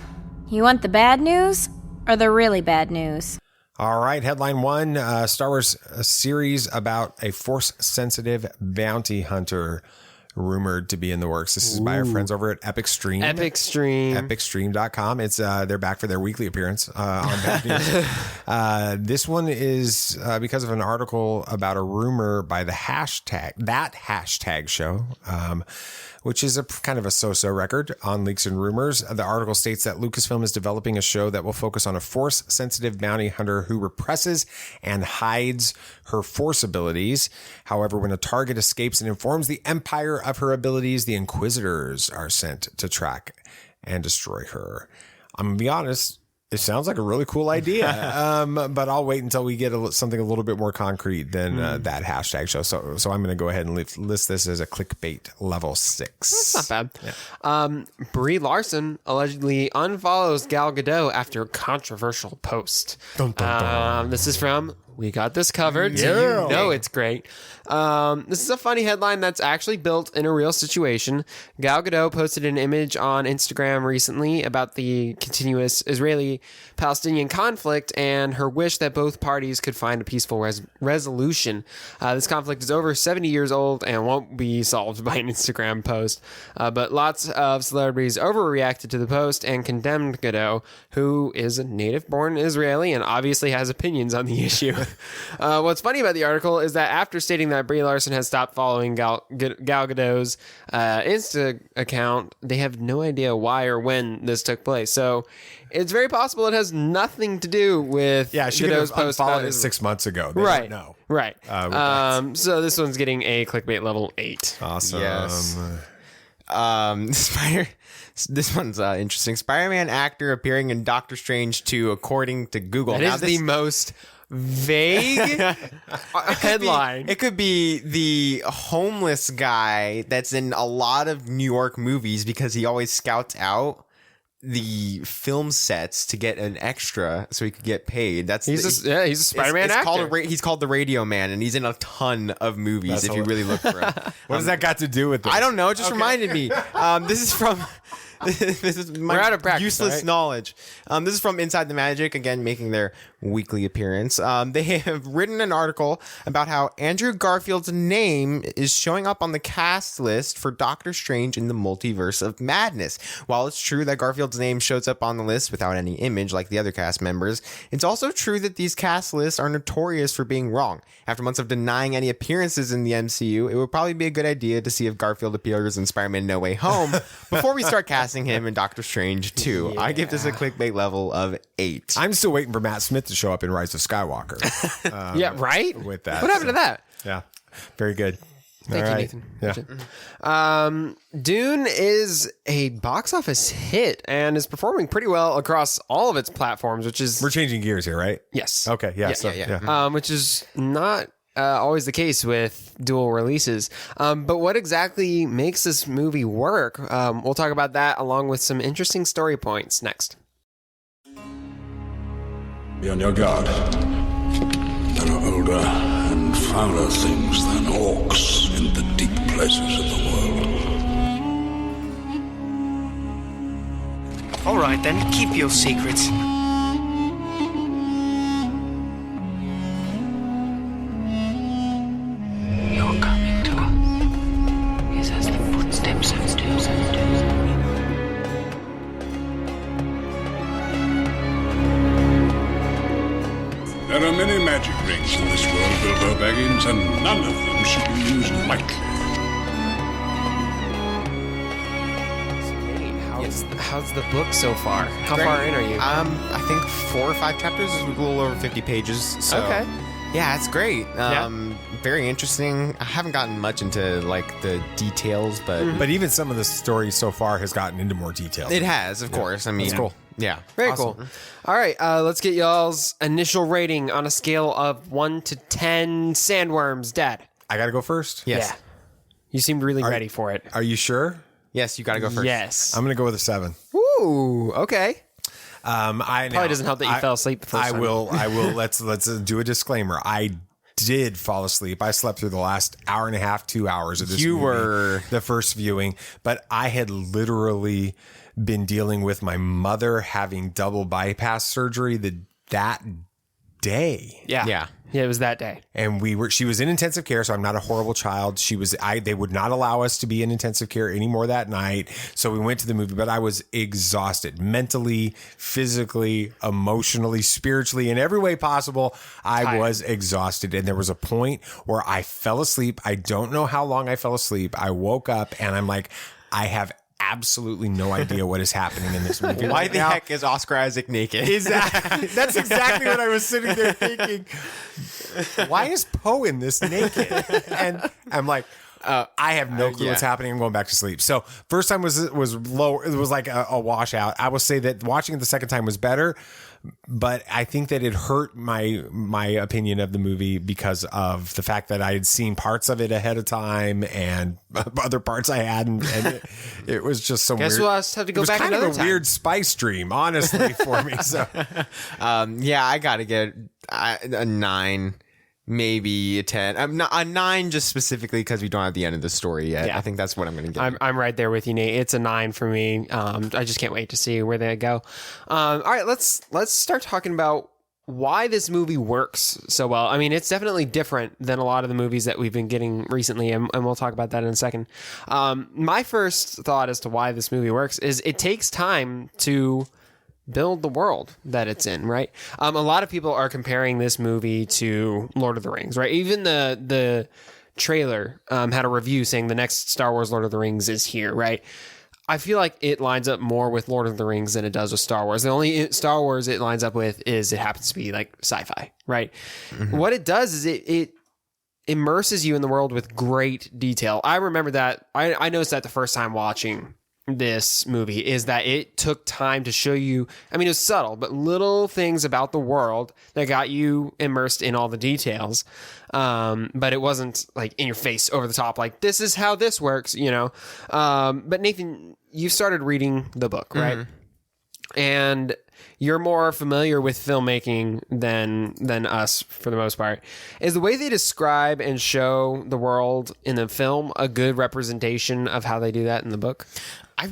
you want the bad news or the really bad news? All right, headline one, Star Wars series about a Force-sensitive bounty hunter rumored to be in the works. This is by our friends over at Epic Stream. EpicStream.com. It's they're back for their weekly appearance on Bad News. This one is because of an article about a rumor by the hashtag show, which is a kind of a so-so record on leaks and rumors. The article states that Lucasfilm is developing a show that will focus on a Force-sensitive bounty hunter who represses and hides her Force abilities. However, when a target escapes and informs the Empire of her abilities, the Inquisitors are sent to track and destroy her. I'm going to be honest, it sounds like a really cool idea, but I'll wait until we get something a little bit more concrete than that hashtag show. So I'm going to go ahead and list this as a clickbait level 6. That's not bad. Yeah. Brie Larson allegedly unfollows Gal Gadot after a controversial post. Dun, dun, dun. This is from We Got This Covered, so you know it's great. This is a funny headline that's actually built in a real situation. Gal Gadot posted an image on Instagram recently about the continuous Israeli-Palestinian conflict and her wish that both parties could find a peaceful resolution. This conflict is over 70 years old and won't be solved by an Instagram post. But lots of celebrities overreacted to the post and condemned Gadot, who is a native-born Israeli and obviously has opinions on the issue. What's funny about the article is that after stating that Brie Larson has stopped following Gal Gadot's Insta account, they have no idea why or when this took place. So it's very possible it has nothing to do with she could have unfollowed it 6 months ago. They right. don't know. Right. So this one's getting a clickbait level 8. Awesome. Yes. This one's interesting. Spider-Man actor appearing in Doctor Strange 2, according to Google. That is the most vague headline. It could be the homeless guy that's in a lot of New York movies because he always scouts out the film sets to get an extra so he could get paid. He's a Spider-Man actor. He's called the Radio Man, and he's in a ton of movies if you really look for him. What does that got to do with this? I don't know. It just reminded me. This is from... This is my We're out of practice, useless knowledge. This is from Inside the Magic, again, making their weekly appearance. They have written an article about how Andrew Garfield's name is showing up on the cast list for Doctor Strange in the Multiverse of Madness. While it's true that Garfield's name shows up on the list without any image like the other cast members, it's also true that these cast lists are notorious for being wrong. After months of denying any appearances in the MCU, it would probably be a good idea to see if Garfield appears in Spider-Man No Way Home before we start casting him in Doctor Strange 2. I give this a clickbait level of 8. I'm still waiting for Matt Smith to show up in Rise of Skywalker. Yeah, right? With that. What happened to that? Yeah. Very good. Thank you, Nathan. Yeah. Dune is a box office hit and is performing pretty well across all of its platforms, which is... We're changing gears here, right? Yes. Okay. Yeah. Which is not... always the case with dual releases. But what exactly makes this movie work? We'll talk about that along with some interesting story points next. Be on your guard. There are older and fouler things than orcs in the deep places of the world. All right, then, keep your secrets. You're coming to us. Is as the footsteps of do's and do's. There are many magic rings in this world, Bilbo Baggins, and none of them should be used lightly. How's the book so far? How far in are you? I think 4 or 5 chapters is a little over 50 pages. So. Okay. Yeah, it's great. very interesting. I haven't gotten much into like the details, but even some of the story so far has gotten into more detail. it has, of course. I mean, That's cool. Yeah, Very awesome. cool. All right, let's get y'all's initial rating on a scale of 1 to 10 sandworms. Dad. I got to go first? Yes. Yeah. You seemed really ready for it. Are you sure? Yes, you got to go first. Yes. I'm going to go with a 7. Ooh, okay. I Probably doesn't help that you fell asleep the first I time. will. Let's do a disclaimer. I did fall asleep. I slept through the last hour and a half, 2 hours of this You movie, were- the first viewing, but I had literally been dealing with my mother having double bypass surgery that day. Yeah, it was that day. And she was in intensive care, so I'm not a horrible child. They would not allow us to be in intensive care anymore that night. So we went to the movie, but I was exhausted mentally, physically, emotionally, spiritually, in every way possible. I was exhausted. And there was a point where I fell asleep. I don't know how long I fell asleep. I woke up and I'm like, I have absolutely no idea what is happening in this movie. Why the heck is Oscar Isaac naked? Exactly. That's exactly what I was sitting there thinking. Why is Poe in this naked? And I'm like, I have no clue what's happening. I'm going back to sleep. So first time was low. It was like a washout. I will say that watching it the second time was better, but I think that it hurt my opinion of the movie because of the fact that I had seen parts of it ahead of time and other parts I hadn't, and it was just so Guess weird. we'll have to go back It was kind another of a time. weird spice dream, honestly, for me. So Yeah, I got to get a 9. Maybe a 10. A 9 just specifically because we don't have the end of the story yet. Yeah. I think that's what I'm going to get. I'm right there with you, Nate. It's a 9 for me. I just can't wait to see where they go. All right, let's start talking about why this movie works so well. I mean, it's definitely different than a lot of the movies that we've been getting recently, and we'll talk about that in a second. My first thought as to why this movie works is it takes time to build the world that it's in, right? A lot of people are comparing this movie to Lord of the Rings, right? Even the trailer had a review saying the next Star Wars Lord of the Rings is here, right? I feel like it lines up more with Lord of the Rings than it does with Star Wars. The only Star Wars it lines up with is it happens to be like sci-fi, right? Mm-hmm. What it does is it immerses you in the world with great detail. I remember that. I noticed that the first time watching this movie is that it took time to show you, I mean, it was subtle, but little things about the world that got you immersed in all the details. But it wasn't like in your face over the top, like this is how this works, you know? But Nathan, you started reading the book, right? Mm-hmm. And you're more familiar with filmmaking than us for the most part. Is the way they describe and show the world in the film a good representation of how they do that in the book? I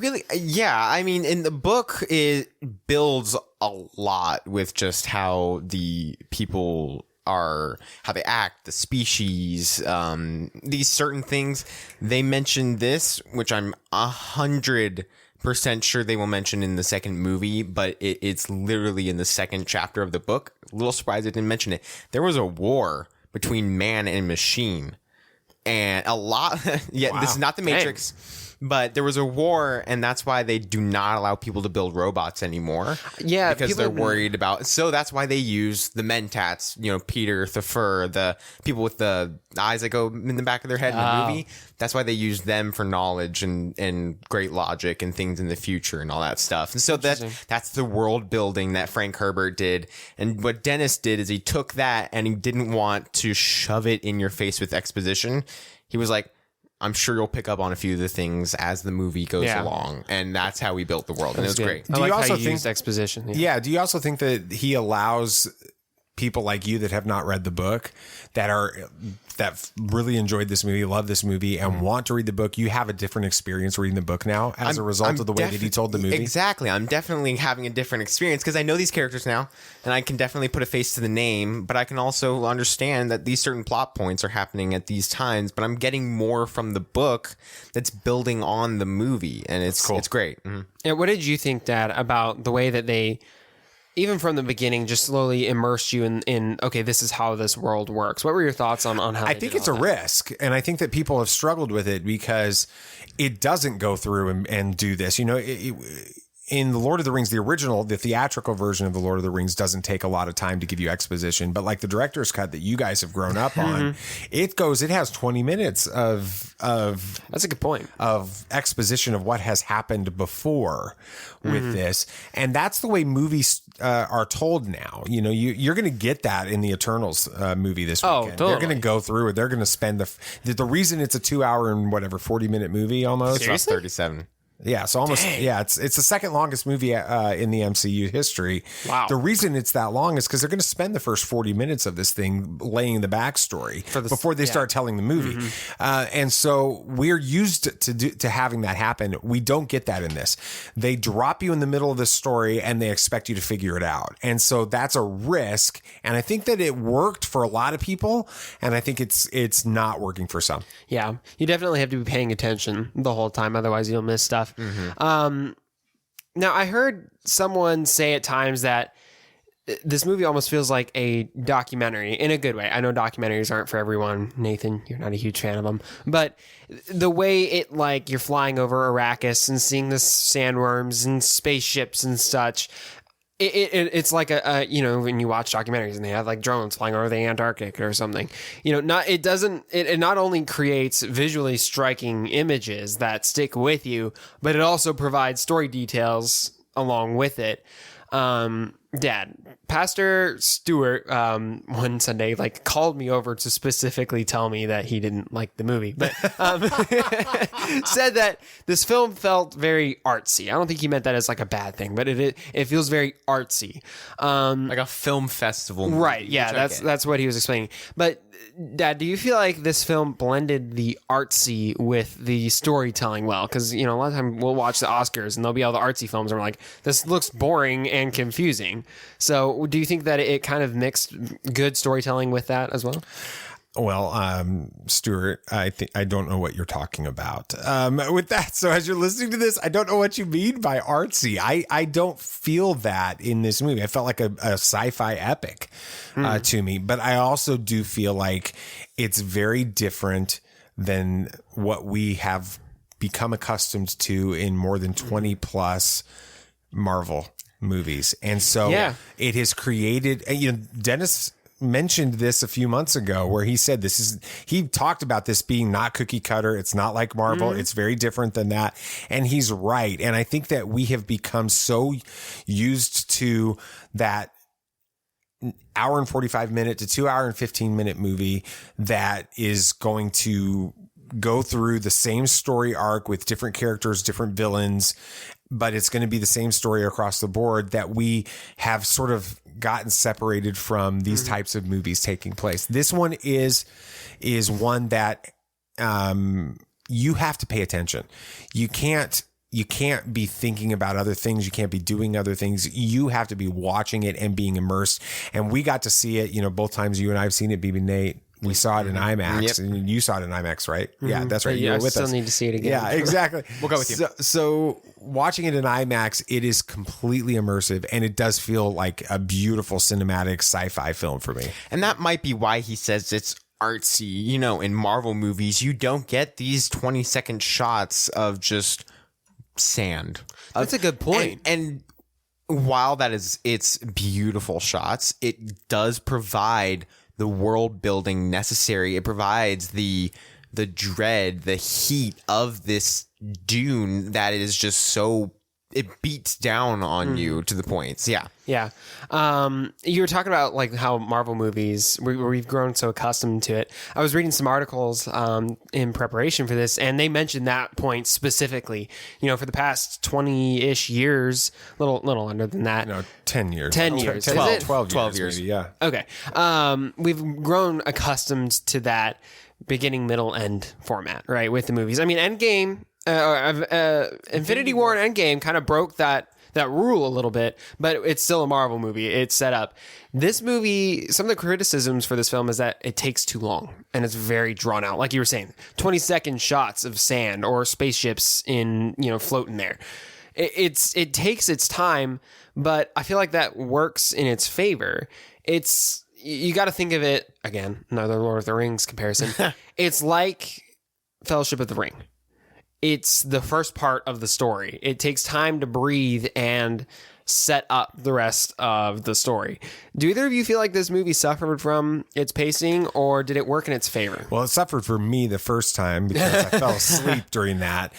mean, in the book, it builds a lot with just how the people are, how they act, the species, these certain things. They mention this, which I'm 100% sure they will mention in the second movie, but it's literally in the second chapter of the book. A little surprised they didn't mention it. There was a war between man and machine. And a lot, wow. This is not the Matrix. Dang. But there was a war, and that's why they do not allow people to build robots anymore. Yeah, because they're worried about. So that's why they use the mentats. You know, Peter, the fur, the people with the eyes that go in the back of their head in the movie. That's why they use them for knowledge and great logic and things in the future and all that stuff. And so that's the world building that Frank Herbert did. And what Dennis did is he took that and he didn't want to shove it in your face with exposition. He was like, I'm sure you'll pick up on a few of the things as the movie goes along, and that's how we built the world, and it was great. Do you also think exposition? Yeah. Do you also think that he allows people like you that have not read the book, that really enjoyed this movie, love this movie, and want to read the book? You have a different experience reading the book now as a result of the way that he told the movie. Exactly. I'm definitely having a different experience because I know these characters now, and I can definitely put a face to the name, but I can also understand that these certain plot points are happening at these times, but I'm getting more from the book that's building on the movie, and it's cool. It's great. Mm-hmm. Yeah, what did you think, Dad, about the way that they, even from the beginning, just slowly immersed you in okay, this is how this world works? What were your thoughts on how? I think it's a risk, and I think that people have struggled with it because it doesn't go through and do this. You know, in the Lord of the Rings, the original, the theatrical version of the Lord of the Rings doesn't take a lot of time to give you exposition, but like the director's cut that you guys have grown up on, it has 20 minutes of that's a good point, of exposition of what has happened before with this. And that's the way movies are told now. You know, you're going to get that in the Eternals movie this weekend. Totally. They're going to go through it. They're going to spend the reason it's a 2 hour and 40-minute movie almost. Seriously? 37. Yeah, so almost. Dang. Yeah, it's the second longest movie in the MCU history. Wow. The reason it's that long is because they're going to spend the first 40 minutes of this thing laying the backstory before they start telling the movie. And so we're used to having that happen. We don't get that in this. They drop you in the middle of the story and they expect you to figure it out. And so that's a risk. And I think that it worked for a lot of people, and I think it's not working for some. Yeah, you definitely have to be paying attention the whole time, otherwise you'll miss stuff. Now, I heard someone say at times that this movie almost feels like a documentary in a good way. I know documentaries aren't for everyone. Nathan, you're not a huge fan of them, but the way it, like, you're flying over Arrakis and seeing the sandworms and spaceships and such. It's like you know, when you watch documentaries and they have like drones flying over the Antarctic or something, you know, it not only creates visually striking images that stick with you, but it also provides story details along with it. Dad, Pastor Stewart, one Sunday, like, called me over to specifically tell me that he didn't like the movie, but said that this film felt very artsy. I don't think he meant that as like a bad thing, but it feels very artsy, like a film festival movie, right? Yeah, that's what he was explaining. But Dad, do you feel like this film blended the artsy with the storytelling well? Because, you know, a lot of time we'll watch the Oscars and there'll be all the artsy films and we're like, this looks boring and confusing. So do you think that it kind of mixed good storytelling with that as well? Well, Stuart, I don't know what you're talking about with that. So as you're listening to this, I don't know what you mean by artsy. I don't feel that in this movie. I felt like a sci-fi epic to me, but I also do feel like it's very different than what we have become accustomed to in more than 20 plus Marvel movies. And so it has created, you know, Dennis mentioned this a few months ago where he said he talked about this being not cookie cutter. It's not like Marvel. It's very different than that. And he's right. And I think that we have become so used to that hour and 45 minute to 2 hour and 15-minute movie that is going to go through the same story arc with different characters, different villains, but it's going to be the same story across the board, that we have sort of gotten separated from these types of movies taking place. This one is one that you have to pay attention. You can't be thinking about other things. You can't be doing other things. You have to be watching it and being immersed. And we got to see it, you know, both times you and I have seen it, BB Nate. We saw it in IMAX, and you saw it in IMAX, right? Yeah, that's right. You were with us. I still need to see it again. Yeah, exactly. We'll go with you. So watching it in IMAX, it is completely immersive, and it does feel like a beautiful cinematic sci-fi film for me. And that might be why he says it's artsy. You know, in Marvel movies, you don't get these 20-second shots of just sand. That's a good point. And while it's beautiful shots, it does provide the world building necessary. It provides the dread, the heat of this Dune that is just so, it beats down on you to the points. Yeah. Yeah. You were talking about like how Marvel movies, we've grown so accustomed to it. I was reading some articles in preparation for this, and they mentioned that point specifically. You know, for the past 20-ish years, little under than that. No, 10 years. 10 years. 12 years. Maybe, yeah. Okay. We've grown accustomed to that beginning, middle, end format, right, with the movies. I mean, Endgame, Infinity War and Endgame kind of broke that rule a little bit, but it's still a Marvel movie. It's set up. This movie, some of the criticisms for this film is that it takes too long and it's very drawn out. Like you were saying, 20-second shots of sand or spaceships floating there. It takes its time, but I feel like that works in its favor. You got to think of it, again, another Lord of the Rings comparison. It's like Fellowship of the Ring. it's the first part of the story. It takes time to breathe and set up the rest of the story. Do either of you feel like this movie suffered from its pacing, or did it work in its favor? Well, it suffered for me the first time because I fell asleep during that.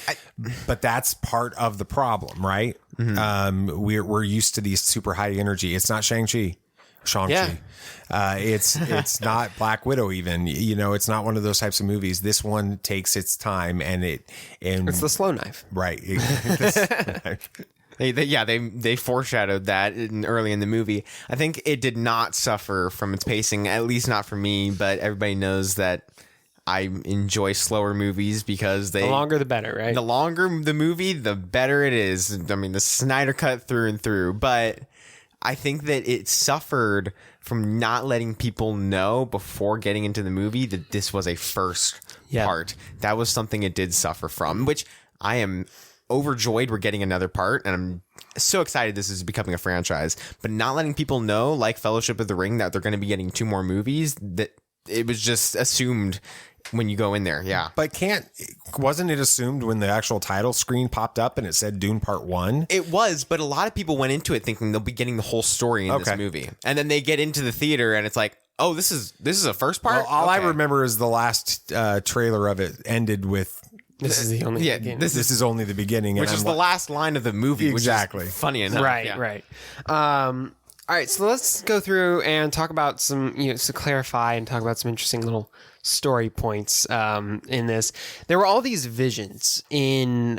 But that's part of the problem, right? We're used to these super high energy. It's not Shang-Chi. It's not Black Widow even. It's not one of those types of movies. This one takes its time and it's the slow knife. Right. They foreshadowed that early in the movie. I think it did not suffer from its pacing, at least not for me, but everybody knows that I enjoy slower movies because the longer the better, right? The longer the movie, the better it is. I mean, the Snyder cut through and through, but I think that it suffered from not letting people know before getting into the movie that this was a first part. That was something it did suffer from, which I am overjoyed we're getting another part, and I'm so excited this is becoming a franchise. But not letting people know, like Fellowship of the Ring, that they're going to be getting 2 more movies, that it was just assumed when you go in there. Yeah. But wasn't it assumed when the actual title screen popped up and it said Dune Part 1? It was, but a lot of people went into it thinking they'll be getting the whole story in this movie. And then they get into the theater and it's like, oh, this is a first part? Well, all I remember is the last trailer of it ended with this is the only beginning. This is only the beginning. Which is the last line of the movie. Exactly. Which is funny enough. Right. All right, so let's go through and talk about some, to clarify and talk about some interesting little story points in this. There were all these visions in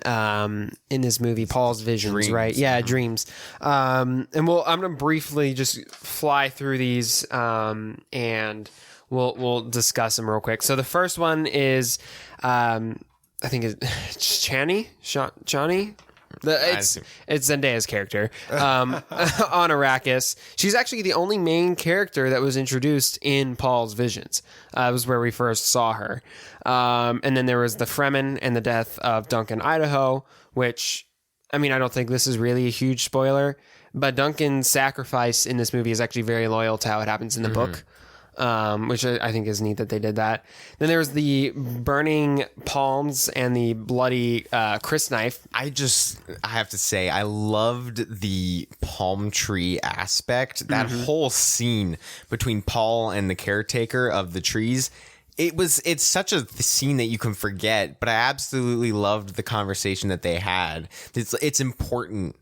this movie, Paul's visions, dreams. Right? Yeah, dreams. And I'm going to briefly just fly through these and we'll discuss them real quick. So the first one is, I think it's Johnny. It's Zendaya's character on Arrakis. She's actually the only main character that was introduced in Paul's visions. It was where we first saw her. And then there was the Fremen and the death of Duncan Idaho, which, I mean, I don't think this is really a huge spoiler, but Duncan's sacrifice in this movie is actually very loyal to how it happens in the book. Which I think is neat that they did that. Then there was the burning palms and the bloody Chris knife. I have to say, I loved the palm tree aspect. That whole scene between Paul and the caretaker of the trees. It's such a scene that you can forget, but I absolutely loved the conversation that they had. It's important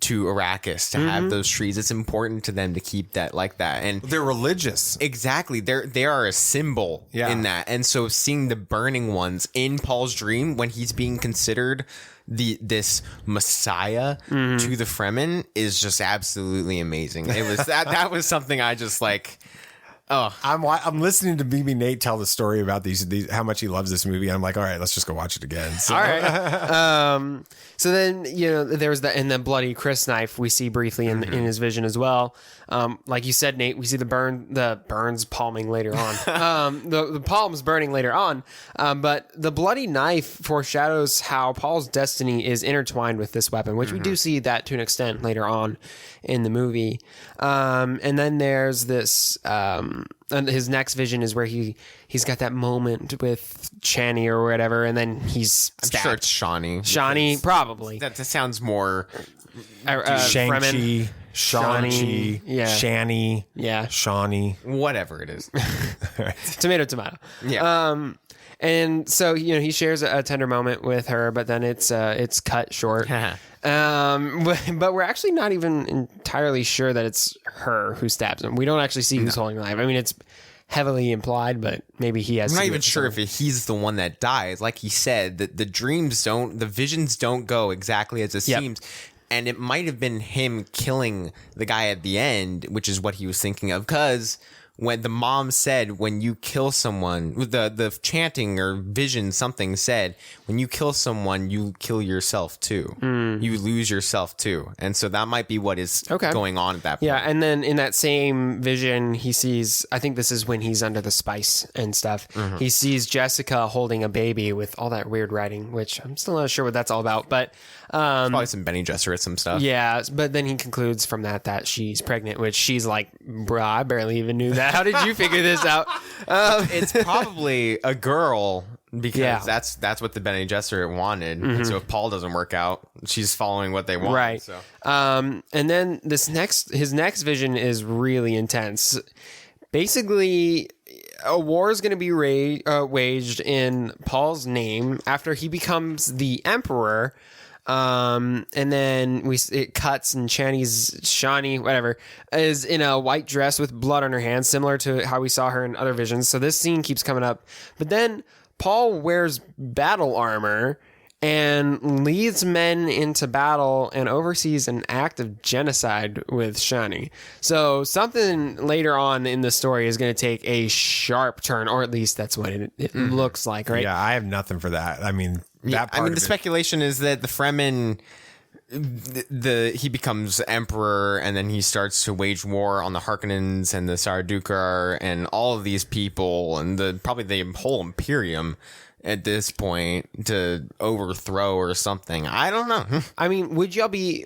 to Arrakis to have those trees. It's important to them to keep that like that, and they're religious. Exactly, they are a symbol in that. And so seeing the burning ones in Paul's dream when he's being considered this messiah to the Fremen is just absolutely amazing. It was that was something I just like. Oh, I'm listening to BB Nate tell the story about these how much he loves this movie. And I'm like, all right, let's just go watch it again. So. All right. So then, there's and the bloody Chris knife we see briefly in his vision as well. Like you said, Nate, we see the burns palming later on. The palms burning later on. But the bloody knife foreshadows how Paul's destiny is intertwined with this weapon, which we do see that to an extent later on in the movie. And then there's this, and his next vision is where he's got that moment with Chani or whatever, and then he's stabbed. I'm sure it's Shawnee. Shawnee, probably. That sounds more Shang-Chi, Shang-Chi, Shani, Shawnee, whatever it is. Tomato. Yeah. And so he shares a tender moment with her, but then it's cut short. But we're actually not even entirely sure that it's her who stabs him. We don't actually see who's holding the knife. I mean, it's heavily implied, but maybe he has. I'm not even sure if he's the one that dies. Like he said, that the visions don't go exactly as it seems. And it might have been him killing the guy at the end, which is what he was thinking of. Because when the mom said, when you kill someone, the chanting or vision, something said, when you kill someone, you kill yourself too. You lose yourself too. And so that might be what is going on at that point. Yeah. And then in that same vision, he sees, I think this is when he's under the spice and stuff. He sees Jessica holding a baby with all that weird writing, which I'm still not sure what that's all about, but probably some Benny Gesserit, some stuff. Yeah. But then he concludes from that she's pregnant, which she's like, bruh, I barely even knew that. How did you figure this out? It's probably a girl because that's what the Bene Gesserit wanted. And so if Paul doesn't work out, she's following what they want. Right. So. And then his next vision is really intense. Basically, a war is going to be waged in Paul's name after he becomes the emperor. And then it cuts, and Shani, whatever, is in a white dress with blood on her hands, similar to how we saw her in other visions. So this scene keeps coming up. But then Paul wears battle armor and leads men into battle and oversees an act of genocide with Shani. So something later on in the story is going to take a sharp turn, or at least that's what it looks like, right? Yeah, I have nothing for that. I mean, the speculation is that the Fremen, he becomes emperor, and then he starts to wage war on the Harkonnens and the Sardukar and all of these people, and probably the whole Imperium at this point to overthrow or something. I don't know. I mean, would y'all be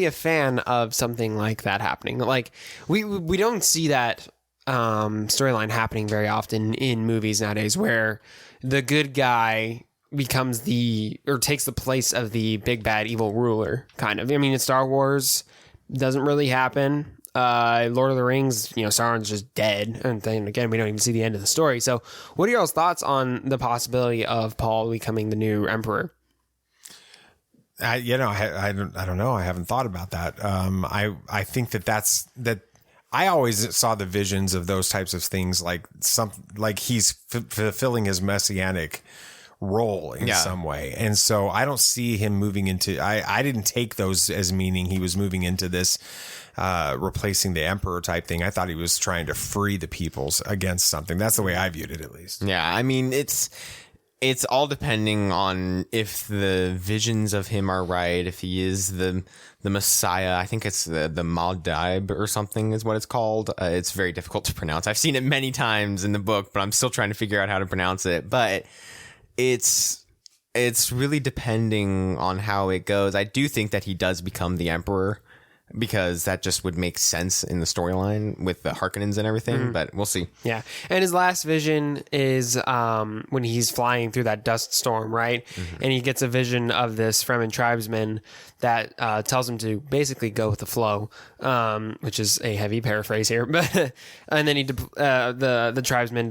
a fan of something like that happening? Like, we don't see that storyline happening very often in movies nowadays, where the good guy becomes takes the place of the big bad evil ruler, kind of. I mean, in Star Wars, doesn't really happen. Lord of the Rings, Sauron's just dead, and then again, we don't even see the end of the story. So, what are y'all's thoughts on the possibility of Paul becoming the new emperor? I don't know. I haven't thought about that. I think that I always saw the visions of those types of things like he's fulfilling his messianic role in some way. And so I don't see him moving into, I didn't take those as meaning he was moving into this, replacing the emperor type thing. I thought he was trying to free the peoples against something. That's the way I viewed it, at least. Yeah. I mean, it's all depending on if the visions of him are right, if he is the Messiah. I think it's the Maldaib or something is what it's called. It's very difficult to pronounce. I've seen it many times in the book, but I'm still trying to figure out how to pronounce it. But it's really depending on how it goes. I do think that he does become the emperor, because that just would make sense in the storyline with the Harkonnens and everything, but we'll see. Yeah. And his last vision is when he's flying through that dust storm, right? And he gets a vision of this Fremen tribesman that tells him to basically go with the flow, which is a heavy paraphrase here. But and then the tribesman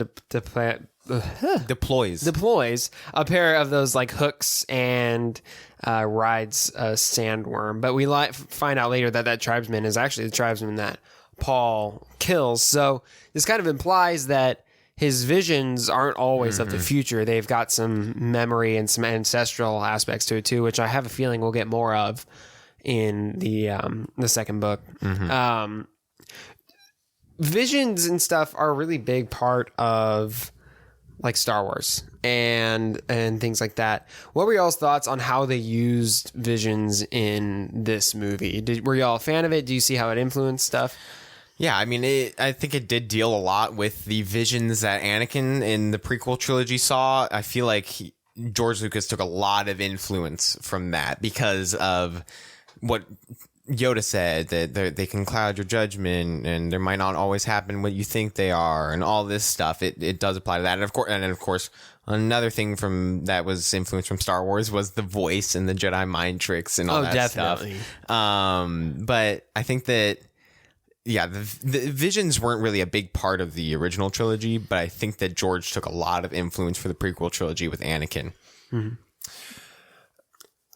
deploys a pair of those like hooks and rides a sandworm. But we find out later that tribesman is actually the tribesman that Paul kills. So this kind of implies that his visions aren't always of the future. They've got some memory and some ancestral aspects to it too, which I have a feeling we'll get more of in the second book. Visions and stuff are a really big part of like Star Wars and things like that. What were y'all's thoughts on how they used visions in this movie? Were y'all a fan of it? Do you see how it influenced stuff? Yeah, I mean, I think it did deal a lot with the visions that Anakin in the prequel trilogy saw. I feel like George Lucas took a lot of influence from that because of what Yoda said, that they can cloud your judgment and there might not always happen what you think they are, and all this stuff. It does apply to that. And of course, another thing from that was influenced from Star Wars was the voice and the Jedi mind tricks and all that definitely. Stuff. But I think that, yeah, the visions weren't really a big part of the original trilogy, but I think that George took a lot of influence for the prequel trilogy with Anakin.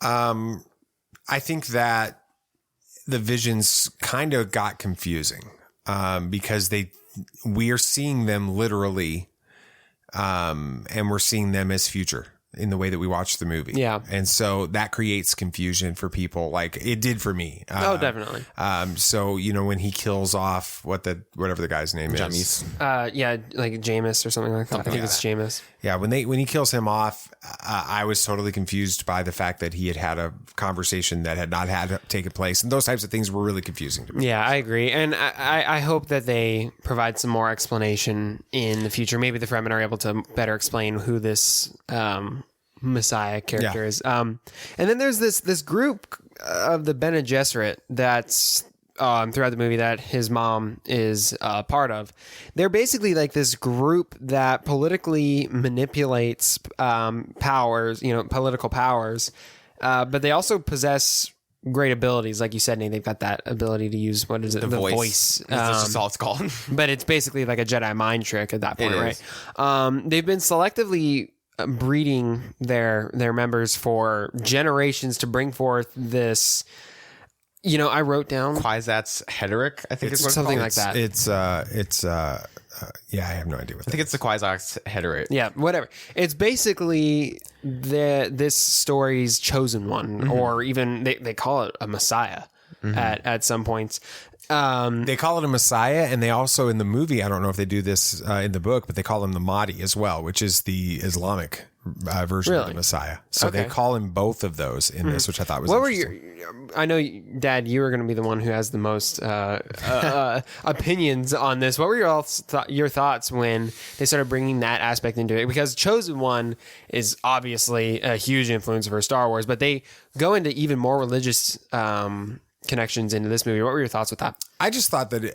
I think that the visions kind of got confusing because we are seeing them literally, and we're seeing them as future in the way that we watch the movie. Yeah. And so that creates confusion for people, like it did for me. Oh, definitely. So, when he kills off whatever the guy's name is. Yeah, like Jameis or something like that. I think it's Jameis. Yeah, when he kills him off, I was totally confused by the fact that he had a conversation that had not taken place, and those types of things were really confusing to me. Yeah, I agree, and I hope that they provide some more explanation in the future. Maybe the Fremen are able to better explain who this Messiah character is. And then there's this group of the Bene Gesserit that's throughout the movie that his mom is part of. They're basically like this group that politically manipulates powers, political powers, but they also possess great abilities, like you said, Nate. They've got that ability to use the voice. That's just all it's called. But it's basically like a Jedi mind trick at that point, right? They've been selectively breeding their members for generations to bring forth this. I wrote down Kwisatz Haderach, I think it's what something it's like that. It's yeah, I have no idea what that I think it's the Kwisatz Haderach. Yeah, whatever. It's basically this story's chosen one, or even they call it a messiah at some points. They call it a messiah, and they also in the movie, I don't know if they do this in the book, but they call him the Mahdi as well, which is the Islamic version of the Messiah. So they call him both of those in this, which I thought was interesting. I know, Dad, you were going to be the one who has the most opinions on this. What were your thoughts when they started bringing that aspect into it? Because Chosen One is obviously a huge influence for Star Wars, but they go into even more religious connections into this movie. What were your thoughts with that? I just thought that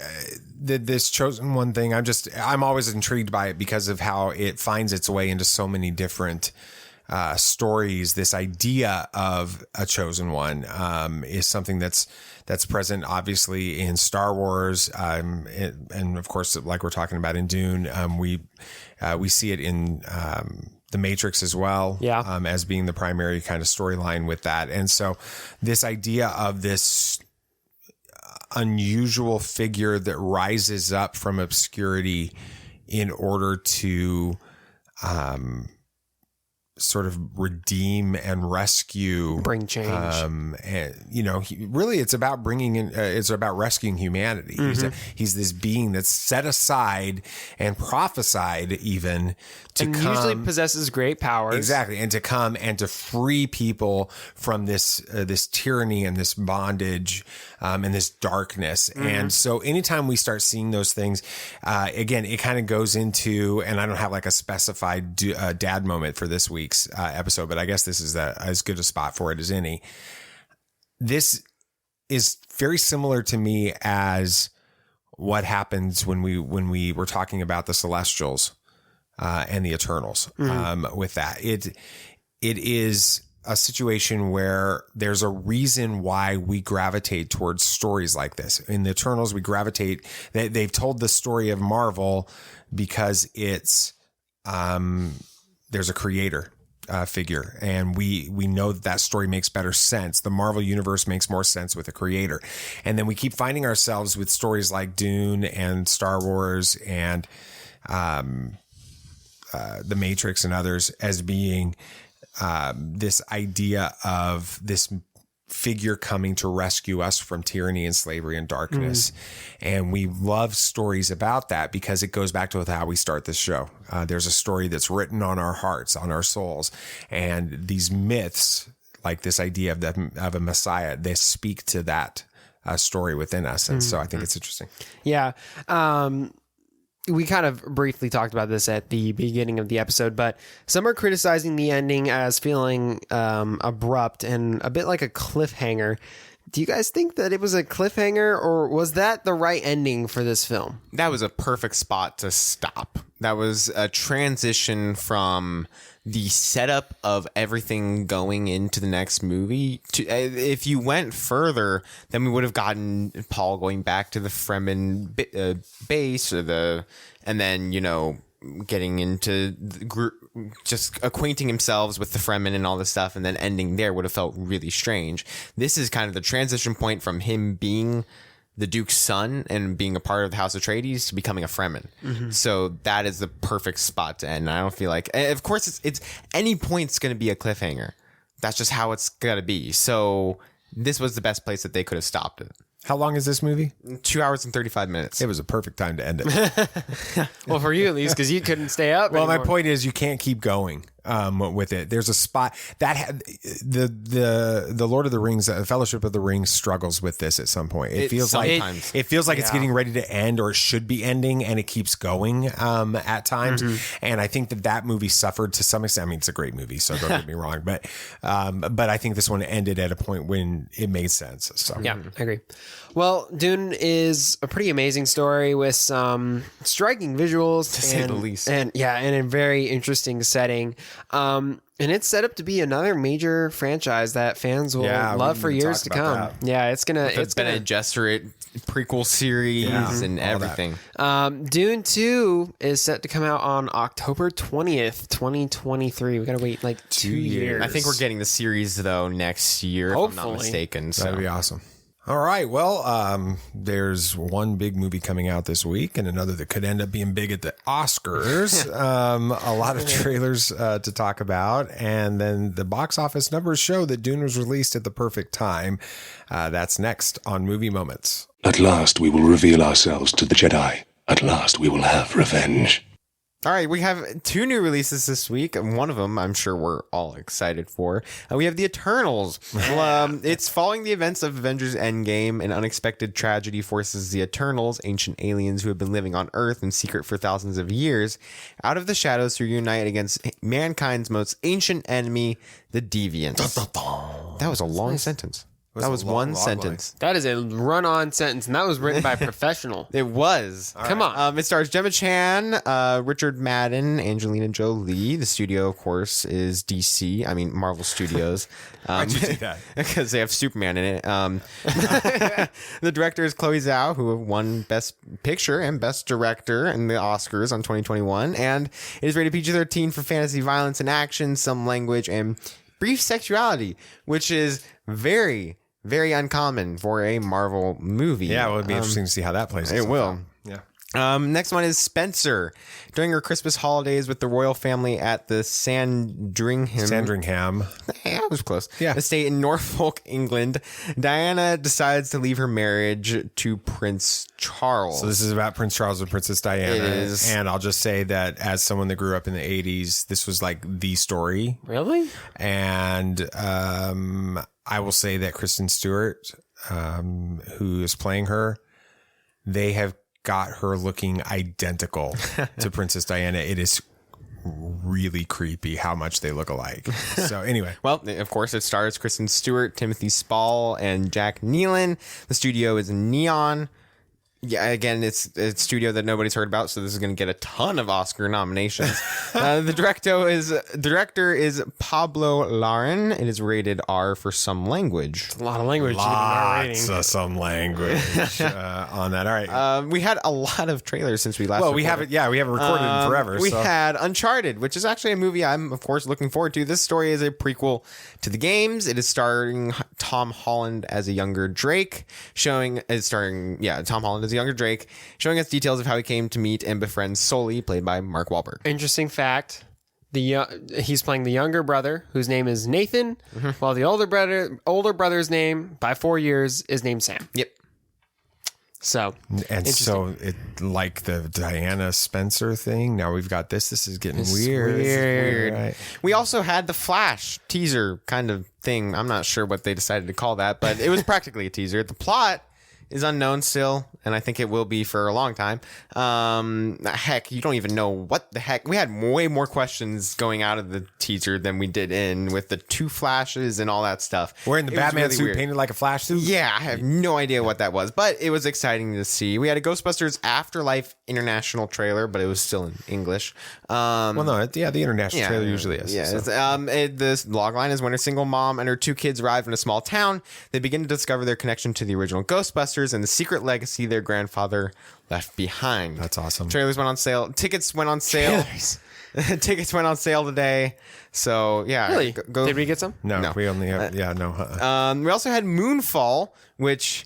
this Chosen One thing, I'm always intrigued by it because of how it finds its way into so many different stories. This idea of a Chosen One is something that's present obviously in Star Wars, and of course, like we're talking about in Dune, we see it in The Matrix as well, as being the primary kind of storyline with that. And so this idea of this unusual figure that rises up from obscurity in order to sort of redeem and rescue, bring change. Really it's about bringing in, it's about rescuing humanity. He's this being that's set aside and prophesied even to come. Usually possesses great powers. Exactly. And to come and to free people from this tyranny and this bondage, and this darkness. And so anytime we start seeing those things, again, it kind of goes into, and I don't have like a specified dad moment for this week's episode, but I guess this is as good a spot for it as any. This is very similar to me as what happens when we were talking about the Celestials and the Eternals. With that, it is a situation where there's a reason why we gravitate towards stories like this. In the Eternals, we gravitate. They've told the story of Marvel because it's there's a creator figure, and we know that story makes better sense. The Marvel universe makes more sense with a creator, and then we keep finding ourselves with stories like Dune and Star Wars and The Matrix and others as being this idea of this figure coming to rescue us from tyranny and slavery and darkness. And we love stories about that because it goes back to how we start this show. There's a story that's written on our hearts, on our souls. And these myths, like this idea of a Messiah, they speak to that story within us. And so I think it's interesting. Yeah. We kind of briefly talked about this at the beginning of the episode, but some are criticizing the ending as feeling abrupt and a bit like a cliffhanger. Do you guys think that it was a cliffhanger, or was that the right ending for this film? That was a perfect spot to stop. That was a transition from the setup of everything going into the next movie to, if you went further, then we would have gotten Paul going back to the Fremen base, and then, getting into the group, just acquainting themselves with the Fremen and all this stuff, and then ending there would have felt really strange. This is kind of the transition point from him being the Duke's son and being a part of the House Atreides to becoming a Fremen. So that is the perfect spot to end. I don't feel like, of course, it's any point's going to be a cliffhanger. That's just how it's going to be. So this was the best place that they could have stopped it. How long is this movie? 2 hours and 35 minutes. It was a perfect time to end it. Well, for you at least, because you couldn't stay up Well, anymore. my point is you can't keep going. with it. There's a spot that the Lord of the Rings, Fellowship of the Ring struggles with this at some point. It feels like it's getting ready to end, or it should be ending, and it keeps going at times. And I think that movie suffered to some extent. I mean, it's a great movie, so don't get me wrong, but I think this one ended at a point when it made sense. So yeah, I agree. Well, Dune is a pretty amazing story with some striking visuals, to say the least, and a very interesting setting. And it's set up to be another major franchise that fans will love for years to come. That. Yeah, it's gonna Bene Gesserit prequel series and everything. Dune 2 is set to come out on October 20th, 2023. We gotta wait like 2 years. I think we're getting the series though next year, hopefully. If I'm not mistaken. So. That'd be awesome. All right. Well, there's one big movie coming out this week and another that could end up being big at the Oscars. A lot of trailers to talk about. And then the box office numbers show that Dune was released at the perfect time. That's next on Movie Moments. At last we will reveal ourselves to the Jedi. At last we will have revenge. All right, we have 2 new releases this week, and one of them I'm sure we're all excited for. We have The Eternals. It's following the events of Avengers Endgame. An unexpected tragedy forces the Eternals, ancient aliens who have been living on Earth in secret for thousands of years, out of the shadows to unite against mankind's most ancient enemy, the Deviants. That was a long sentence. That was one sentence. That is a run-on sentence, and that was written by a professional. It was. Come on. It stars Gemma Chan, Richard Madden, Angelina Jolie. The studio, of course, is DC. I mean, Marvel Studios. Why'd you do that? Because they have Superman in it. The director is Chloe Zhao, who won Best Picture and Best Director in the Oscars on 2021. And it is rated PG-13 for fantasy, violence, and action, some language, and brief sexuality, which is very... very uncommon for a Marvel movie. Yeah, well, it'd be interesting to see how that plays. It will. Yeah. Next one is Spencer. During her Christmas holidays with the royal family at the Sandringham. Yeah, I was close. Yeah. Estate in Norfolk, England, Diana decides to leave her marriage to Prince Charles. So this is about Prince Charles and Princess Diana. It is. And I'll just say that as someone that grew up in the 80s, this was like the story. Really? And I will say that Kristen Stewart, who is playing her, they have got her looking identical to Princess Diana. It is really creepy how much they look alike. So anyway. Well, of course, it stars Kristen Stewart, Timothy Spall, and Jack Neelan. The studio is Neon. Yeah, again, it's a studio that nobody's heard about, so this is going to get a ton of Oscar nominations. The director is Pablo Larraín. It is rated R for some language. It's a lot of language. Lots of some language on that. All right. We had a lot of trailers since we last. Well, we haven't recorded in forever. We had Uncharted, which is actually a movie I'm of course looking forward to. This story is a prequel to the games. It is starring Tom Holland as a younger Drake, Tom Holland as a younger Drake, showing us details of how he came to meet and befriend Sully, played by Mark Wahlberg. Interesting fact: he's playing the younger brother, whose name is Nathan, while the older brother's name by 4 years is named Sam. Yep. So it like the Diana Spencer thing. Now we've got this. This is getting weird. Weird. Right. We also had the Flash teaser kind of thing. I'm not sure what they decided to call that, but it was practically a teaser. The plot is unknown still, and I think it will be for a long time. Heck, you don't even know what the heck. We had way more questions going out of the teaser than we did in, with the 2 flashes and all that stuff. Wearing the Batman suit painted like a Flash suit? Yeah, I have no idea what that was, but it was exciting to see. We had a Ghostbusters Afterlife international trailer, but it was still in English. The international trailer usually is. Yeah, so. This logline is when a single mom and her 2 kids arrive in a small town. They begin to discover their connection to the original Ghostbusters and the secret legacy their grandfather left behind. That's awesome. Trailers went on sale. Tickets went on sale. Tickets went on sale today. So yeah, really? Did we get some? No. We only have. We also had Moonfall, which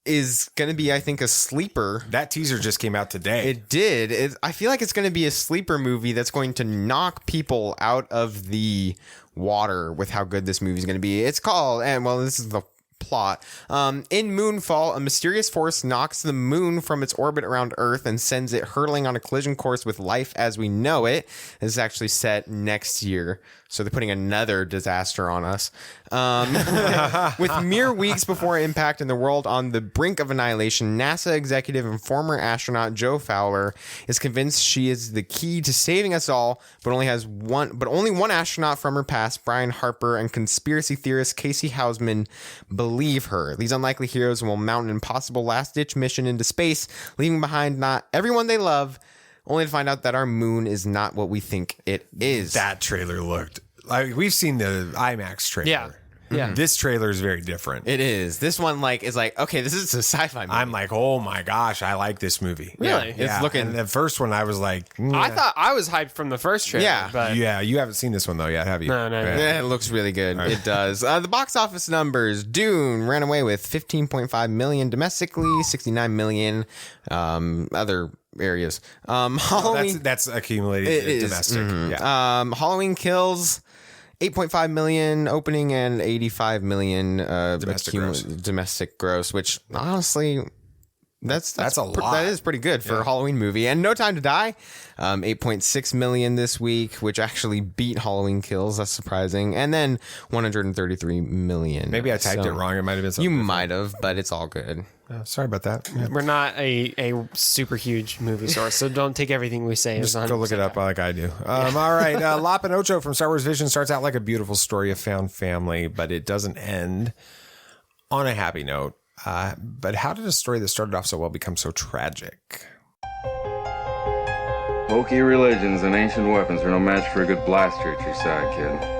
is going to be, I think, a sleeper. That teaser just came out today. It did. I feel like it's going to be a sleeper movie that's going to knock people out of the water with how good this movie is going to be. It's called, this is the plot. In Moonfall, a mysterious force knocks the moon from its orbit around Earth and sends it hurtling on a collision course with life as we know it. This is actually set next year, so they're putting another disaster on us. With mere weeks before impact and the world on the brink of annihilation, NASA executive and former astronaut Jo Fowler is convinced she is the key to saving us all, but only one astronaut from her past, Brian Harper, and conspiracy theorist Casey Houseman believe her. These unlikely heroes will mount an impossible last-ditch mission into space, leaving behind not everyone they love, only to find out that our moon is not what we think it is. That trailer looked like, we've seen the IMAX trailer. Yeah. Yeah. This trailer is very different. It is. This one is like, okay, this is a sci-fi movie. I'm like, oh my gosh, I like this movie. Really? It's looking. And the first one, I was like, I thought I was hyped from the first trailer. Yeah. But yeah, you haven't seen this one though yet, have you? No. Yeah, it looks really good. It does. The box office numbers: Dune ran away with 15.5 million domestically, 69 million other areas. Halloween. That's accumulated domestic. Mm-hmm. Yeah. Halloween Kills. 8.5 million opening and 85 million domestic gross, which honestly, that's a lot. That is pretty good for a Halloween movie. And No Time to Die, 8.6 million this week, which actually beat Halloween Kills. That's surprising. And then 133 million. Maybe I typed it wrong. It might have been something. You might have, but it's all good. Sorry about that. Yeah. We're not a super huge movie source, so don't take everything we say as 100%. Just go look it up like I do. All right. Lop and Ocho from Star Wars Vision starts out like a beautiful story of found family, but it doesn't end on a happy note. But how did a story that started off so well become so tragic? Hokey religions and ancient weapons are no match for a good blaster at your side, kid.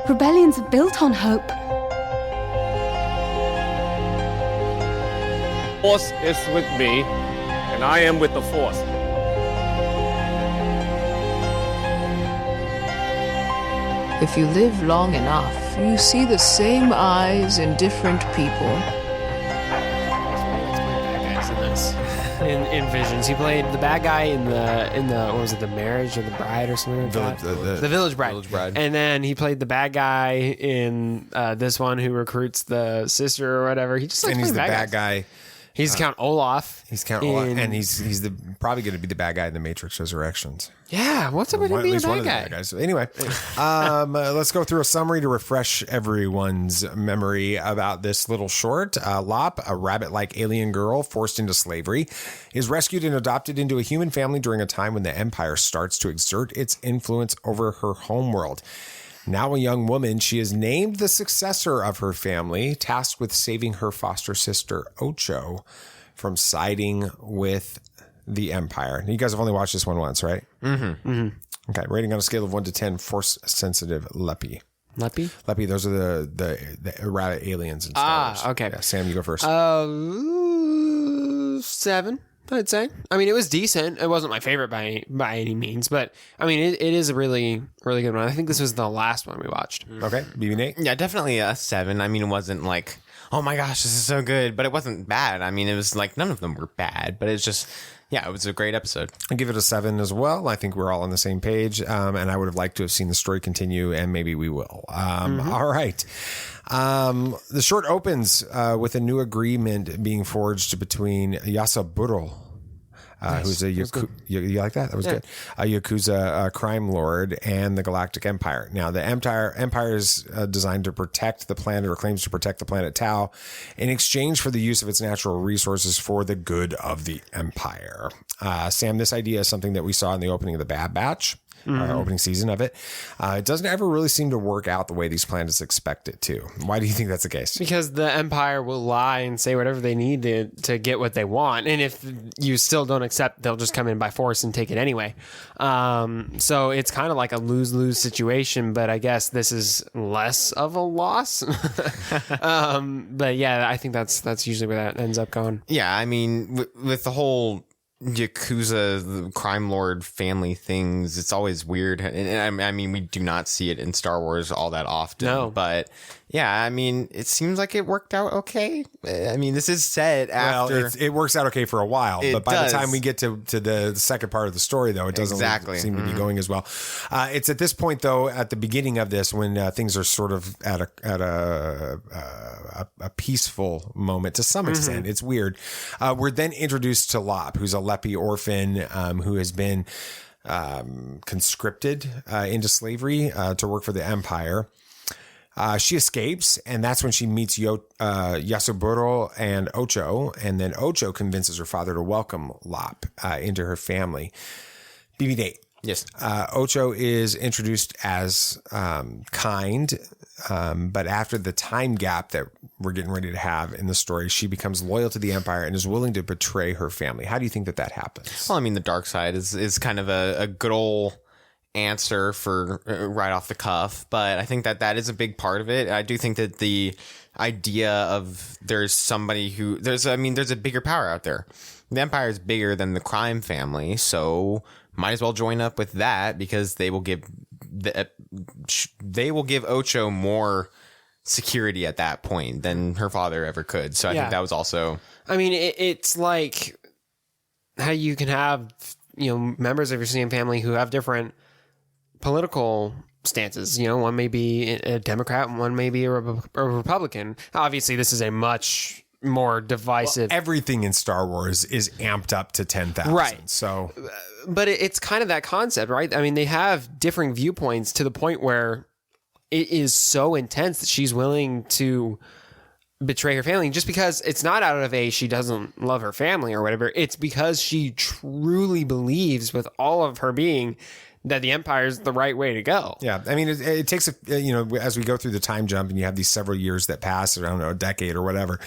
Rebellions are built on hope. Force is with me, and I am with the Force. If you live long enough, you see the same eyes in different people. In Visions, he played the bad guy in the what was it, the Marriage of the Bride or something like that? The Village Bride. And then he played the bad guy in this one who recruits the sister or whatever. He just likes and he's the bad guy. He's Count Olaf. He's Count Olaf, and he's probably going to be the bad guy in the Matrix Resurrections. Yeah, what's up with him being a bad guy? Guys. So anyway, let's go through a summary to refresh everyone's memory about this little short. Lop, a rabbit-like alien girl forced into slavery, is rescued and adopted into a human family during a time when the Empire starts to exert its influence over her homeworld. Now a young woman, she is named the successor of her family, tasked with saving her foster sister, Ocho, from siding with the Empire. You guys have only watched this one once, right? Mm-hmm. Okay, rating on a scale of 1 to 10, force-sensitive Leppy. Leppy, those are the rabbit aliens in Star Wars. Okay. Yeah, Sam, you go first. 7. I'd say. I mean, it was decent. It wasn't my favorite by any means, but I mean, it is a really, really good one. I think this was the last one we watched. Okay, BB Nate? Yeah, definitely a 7. I mean, it wasn't like, oh my gosh, this is so good, but it wasn't bad. I mean, it was like, none of them were bad, but it's just, yeah, it was a great episode. I give it a 7 as well. I think we're all on the same page, and I would have liked to have seen the story continue, and maybe we will. All right. The short opens with a new agreement being forged between Yasaburo, who's a you like that? That was good. A Yakuza crime lord and the Galactic Empire. Now, the Empire is designed to protect the planet, or claims to protect the planet Tau, in exchange for the use of its natural resources for the good of the Empire. Sam, this idea is something that we saw in the opening of the Bad Batch. Opening season of it. It doesn't ever really seem to work out the way these planets expect it to. Why do you think that's the case? Because the Empire will lie and say whatever they need to get what they want. And if you still don't accept, they'll just come in by force and take it anyway. So it's kind of like a lose-lose situation, but I guess this is less of a loss. But yeah, I think that's usually where that ends up going. Yeah, I mean, with the whole Yakuza, the crime lord family things. It's always weird. And I mean, we do not see it in Star Wars all that often. No. But yeah, I mean, it seems like it worked out okay. I mean, this is set after. Well, it works out okay for a while, but by does. the time we get to the second part of the story, though, it doesn't seem to be going as well. It's at this point, though, at the beginning of this, when things are sort of at a peaceful moment to some extent. It's weird. We're then introduced to Lop, who's a Lepi orphan who has been conscripted into slavery to work for the Empire. She escapes, and that's when she meets Yasuburo and Ocho, and then Ocho convinces her father to welcome Lop into her family. BB Nate. Yes. Ocho is introduced as kind, but after the time gap that we're getting ready to have in the story, she becomes loyal to the Empire and is willing to betray her family. How do you think that happens? Well, I mean, the dark side is kind of a good old answer for right off the cuff, but I think that is a big part of it. I do think that the idea of there's somebody there's a bigger power out there. The Empire is bigger than the crime family, so might as well join up with that, because they will give Ocho more security at that point than her father ever could. So I think that was also. I mean, it's like how you can have members of your same family who have different political stances. One may be a Democrat and one may be a Republican. Obviously, this is a much more divisive. Well, everything in Star Wars is amped up to 10,000. Right. So, but it's kind of that concept, right? I mean, they have differing viewpoints to the point where it is so intense that she's willing to betray her family, just because it's not out of she doesn't love her family or whatever. It's because she truly believes with all of her being that the Empire is the right way to go. Yeah. I mean, it takes, as we go through the time jump and you have these several years that pass, I don't know, a decade or whatever,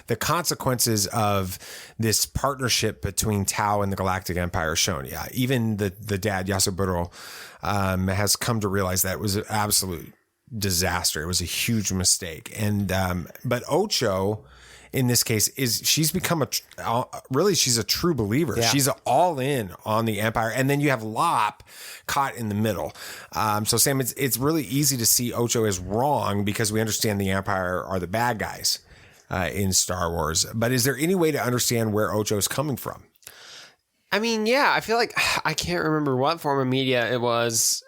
the consequences of this partnership between Tau and the Galactic Empire are shown. Yeah. Even the dad, Yasuburo, has come to realize that it was an absolute disaster. It was a huge mistake. And, but Ocho, in this case, she's become she's a true believer. Yeah. She's all in on the Empire. And then you have Lop caught in the middle. So Sam, it's really easy to see Ocho as wrong because we understand the Empire are the bad guys in Star Wars. But is there any way to understand where Ocho is coming from? I mean, yeah, I feel like I can't remember what form of media it was,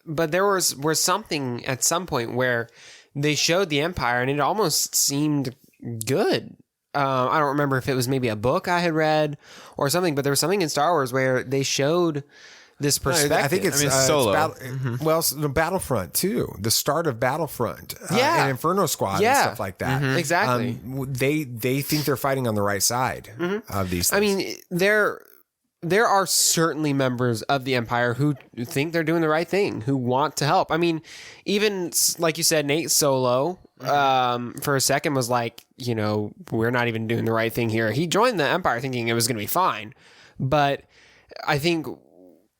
but there was something at some point where they showed the Empire and it almost seemed good. I don't remember if it was maybe a book I had read or something, but there was something in Star Wars where they showed this perspective. I think it's Solo. Well, the Battlefront too. The start of Battlefront, and Inferno Squad and stuff like that. Mm-hmm. Exactly. They think they're fighting on the right side of these things. I mean, there are certainly members of the Empire who think they're doing the right thing, who want to help. I mean, even like you said, Nate Solo, for a second was like, we're not even doing the right thing here. He joined the Empire thinking it was going to be fine. But I think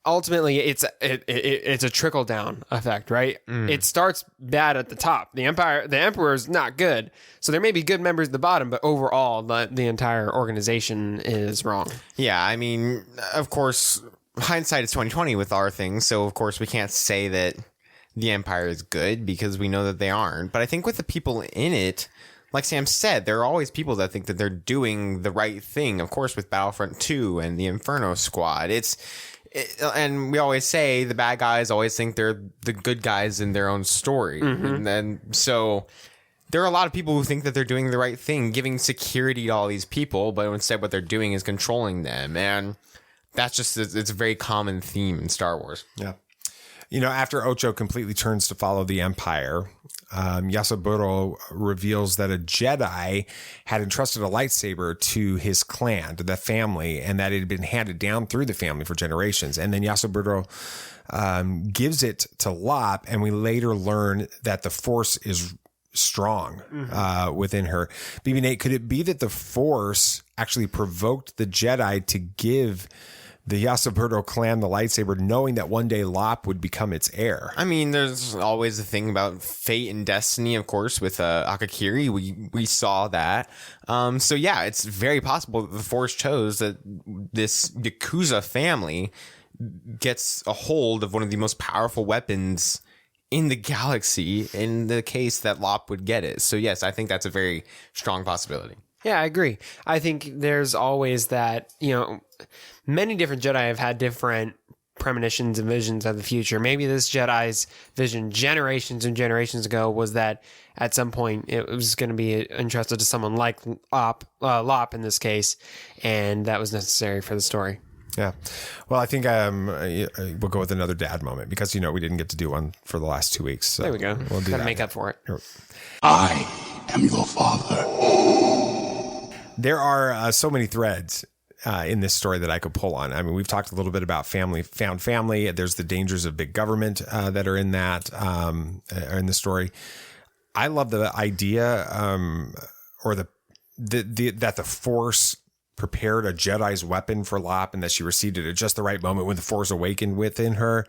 ultimately it's a trickle down effect, right? It starts bad at the top. The Emperor is not good. So there may be good members at the bottom, but overall the entire organization is wrong. Yeah, I mean, of course, hindsight is 20/20 with our things. So of course we can't say that the Empire is good because we know that they aren't. But I think with the people in it, like Sam said, there are always people that think that they're doing the right thing. Of course, with Battlefront 2 and the Inferno Squad, and we always say the bad guys always think they're the good guys in their own story. Mm-hmm. And so there are a lot of people who think that they're doing the right thing, giving security to all these people, but instead what they're doing is controlling them. And it's a very common theme in Star Wars. Yeah. After Ocho completely turns to follow the Empire, Yasuburo reveals that a Jedi had entrusted a lightsaber to his clan, to the family, and that it had been handed down through the family for generations. And then Yasuburo gives it to Lop, and we later learn that the Force is strong within her. BB Nate, could it be that the Force actually provoked the Jedi to give the Yasaburo clan the lightsaber, knowing that one day Lop would become its heir. I mean, there's always the thing about fate and destiny, of course, with Akakiri. We saw that. So yeah, it's very possible that the Force chose that this Yakuza family gets a hold of one of the most powerful weapons in the galaxy in the case that Lop would get it. So yes, I think that's a very strong possibility. Yeah, I agree. I think there's always that, many different Jedi have had different premonitions and visions of the future. Maybe this Jedi's vision generations and generations ago was that at some point it was going to be entrusted to someone like Lop in this case, and that was necessary for the story. Yeah. Well, I think we'll go with another dad moment because, we didn't get to do one for the last 2 weeks. So there we go. We'll do Gotta that. make up for it. I am your father. There are so many threads in this story that I could pull on. I mean, we've talked a little bit about found family. There's the dangers of big government that are in that, in the story. I love the idea or that the Force prepared a Jedi's weapon for Lop and that she received it at just the right moment when the Force awakened within her.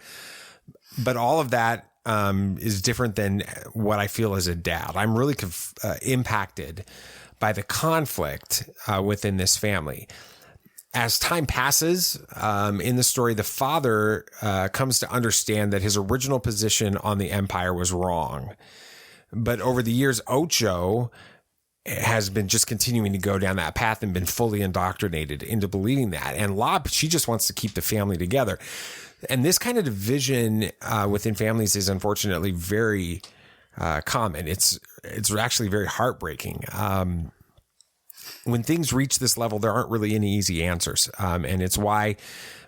But all of that is different than what I feel as a dad. I'm really impacted by the conflict within this family. As time passes in the story, the father comes to understand that his original position on the Empire was wrong. But over the years, Ocho has been just continuing to go down that path and been fully indoctrinated into believing that. And Lop, she just wants to keep the family together. And this kind of division within families is unfortunately very common. It's actually very heartbreaking. When things reach this level, there aren't really any easy answers. And it's why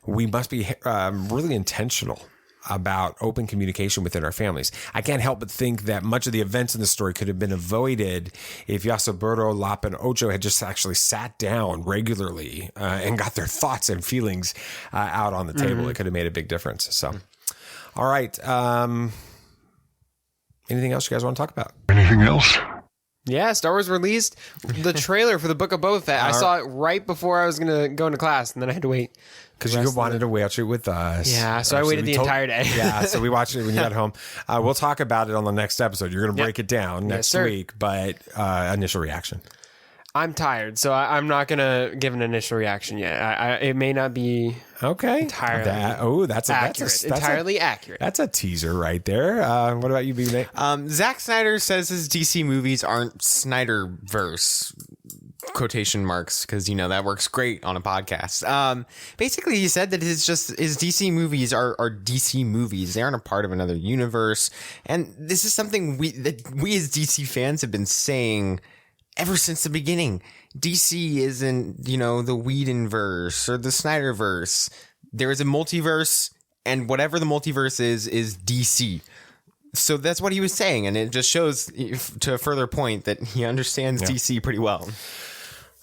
we must be really intentional about open communication within our families. I can't help but think that much of the events in the story could have been avoided if Yasaburo, Lop, and Ocho had just actually sat down regularly and got their thoughts and feelings out on the table. It could have made a big difference. So, all right. Anything else you guys want to talk about? Anything else? Yeah, Star Wars released the trailer for the Book of Boba Fett. I saw it right before I was going to go into class, and then I had to wait. Because you wanted to watch it with us. Yeah, so I waited the entire day. Yeah, so we watched it when you got home. We'll talk about it on the next episode. You're going to break it down next week, but initial reaction. I'm tired, so I'm not going to give an initial reaction yet. It may not be entirely accurate. That's a teaser right there. What about you, B. Nate? Zack Snyder says his DC movies aren't Snyderverse. Quotation marks, because that works great on a podcast. Basically, he said that his DC movies are DC movies. They aren't a part of another universe, and this is something we as DC fans have been saying ever since the beginning. DC isn't the Whedonverse or the Snyderverse. There is a multiverse, and whatever the multiverse is DC. So that's what he was saying, and it just shows to a further point that he understands DC pretty well.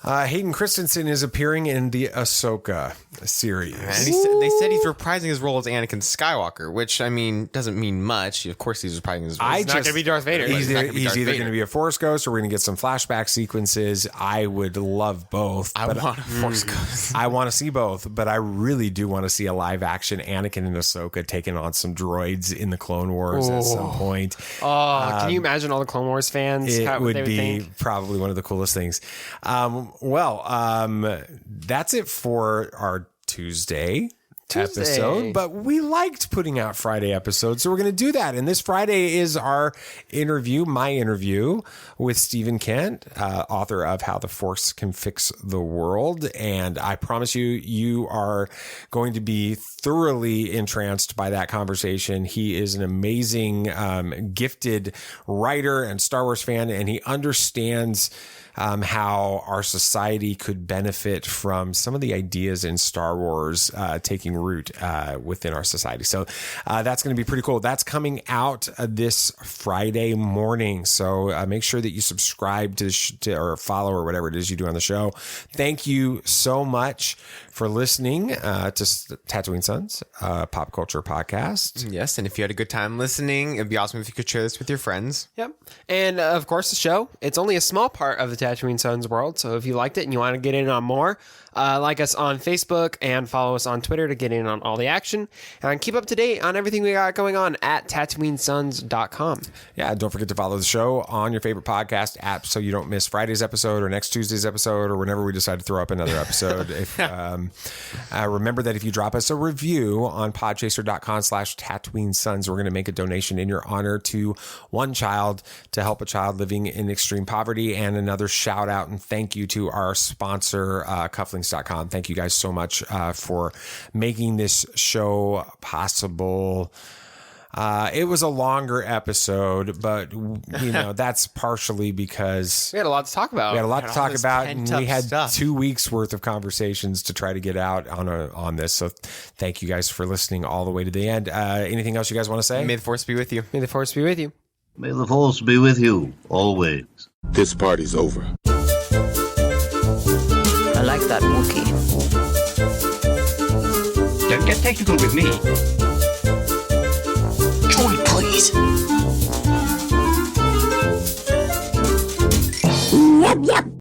Hayden Christensen is appearing in the Ahsoka series. And they said he's reprising his role as Anakin Skywalker, which, doesn't mean much. Of course he's reprising his role. He's not going to be Darth Vader. He's either going to be a Force Ghost or we're going to get some flashback sequences. I would love both. I want a Force Ghost. I want to see both, but I really do want to see a live action Anakin and Ahsoka taking on some droids in the Clone Wars at some point. Can you imagine all the Clone Wars fans? It would be probably one of the coolest things. That's it for our Tuesday episode, but we liked putting out Friday episodes, so we're going to do that. And this Friday is our my interview with Stephen Kent, author of How the Force Can Fix the World. And I promise you are going to be thoroughly entranced by that conversation. He is an amazing, gifted writer and Star Wars fan, and he understands how our society could benefit from some of the ideas in Star Wars taking root within our society. So that's going to be pretty cool. That's coming out this Friday morning. So make sure that you subscribe to or follow or whatever it is you do on the show. Thank you so much for listening to Tatooine Sons, pop culture podcast. Yes, and if you had a good time listening, it'd be awesome if you could share this with your friends. Yep. And of course, the show, it's only a small part of the Tatooine Sons world. So if you liked it and you want to get in on more, like us on Facebook and follow us on Twitter to get in on all the action and keep up to date on everything we got going on at TatooineSons.com. Yeah, don't forget to follow the show on your favorite podcast app so you don't miss Friday's episode or next Tuesday's episode or whenever we decide to throw up another episode. Remember that if you drop us a review on podchaser.com/Tatooine Sons, we're going to make a donation in your honor to one child to help a child living in extreme poverty, and another shout out and thank you to our sponsor, cufflinks.com. Thank you guys so much for making this show possible. It was a longer episode, but that's partially because we had a lot to talk about. We had a lot to talk about, and we had 2 weeks worth of conversations to try to get out on this. So thank you guys for listening all the way to the end. Anything else you guys want to say? May the Force be with you. May the Force be with you. May the Force be with you always. This party's over. I like that Wookiee. Don't get technical with me. Joy, please. Yep, yep.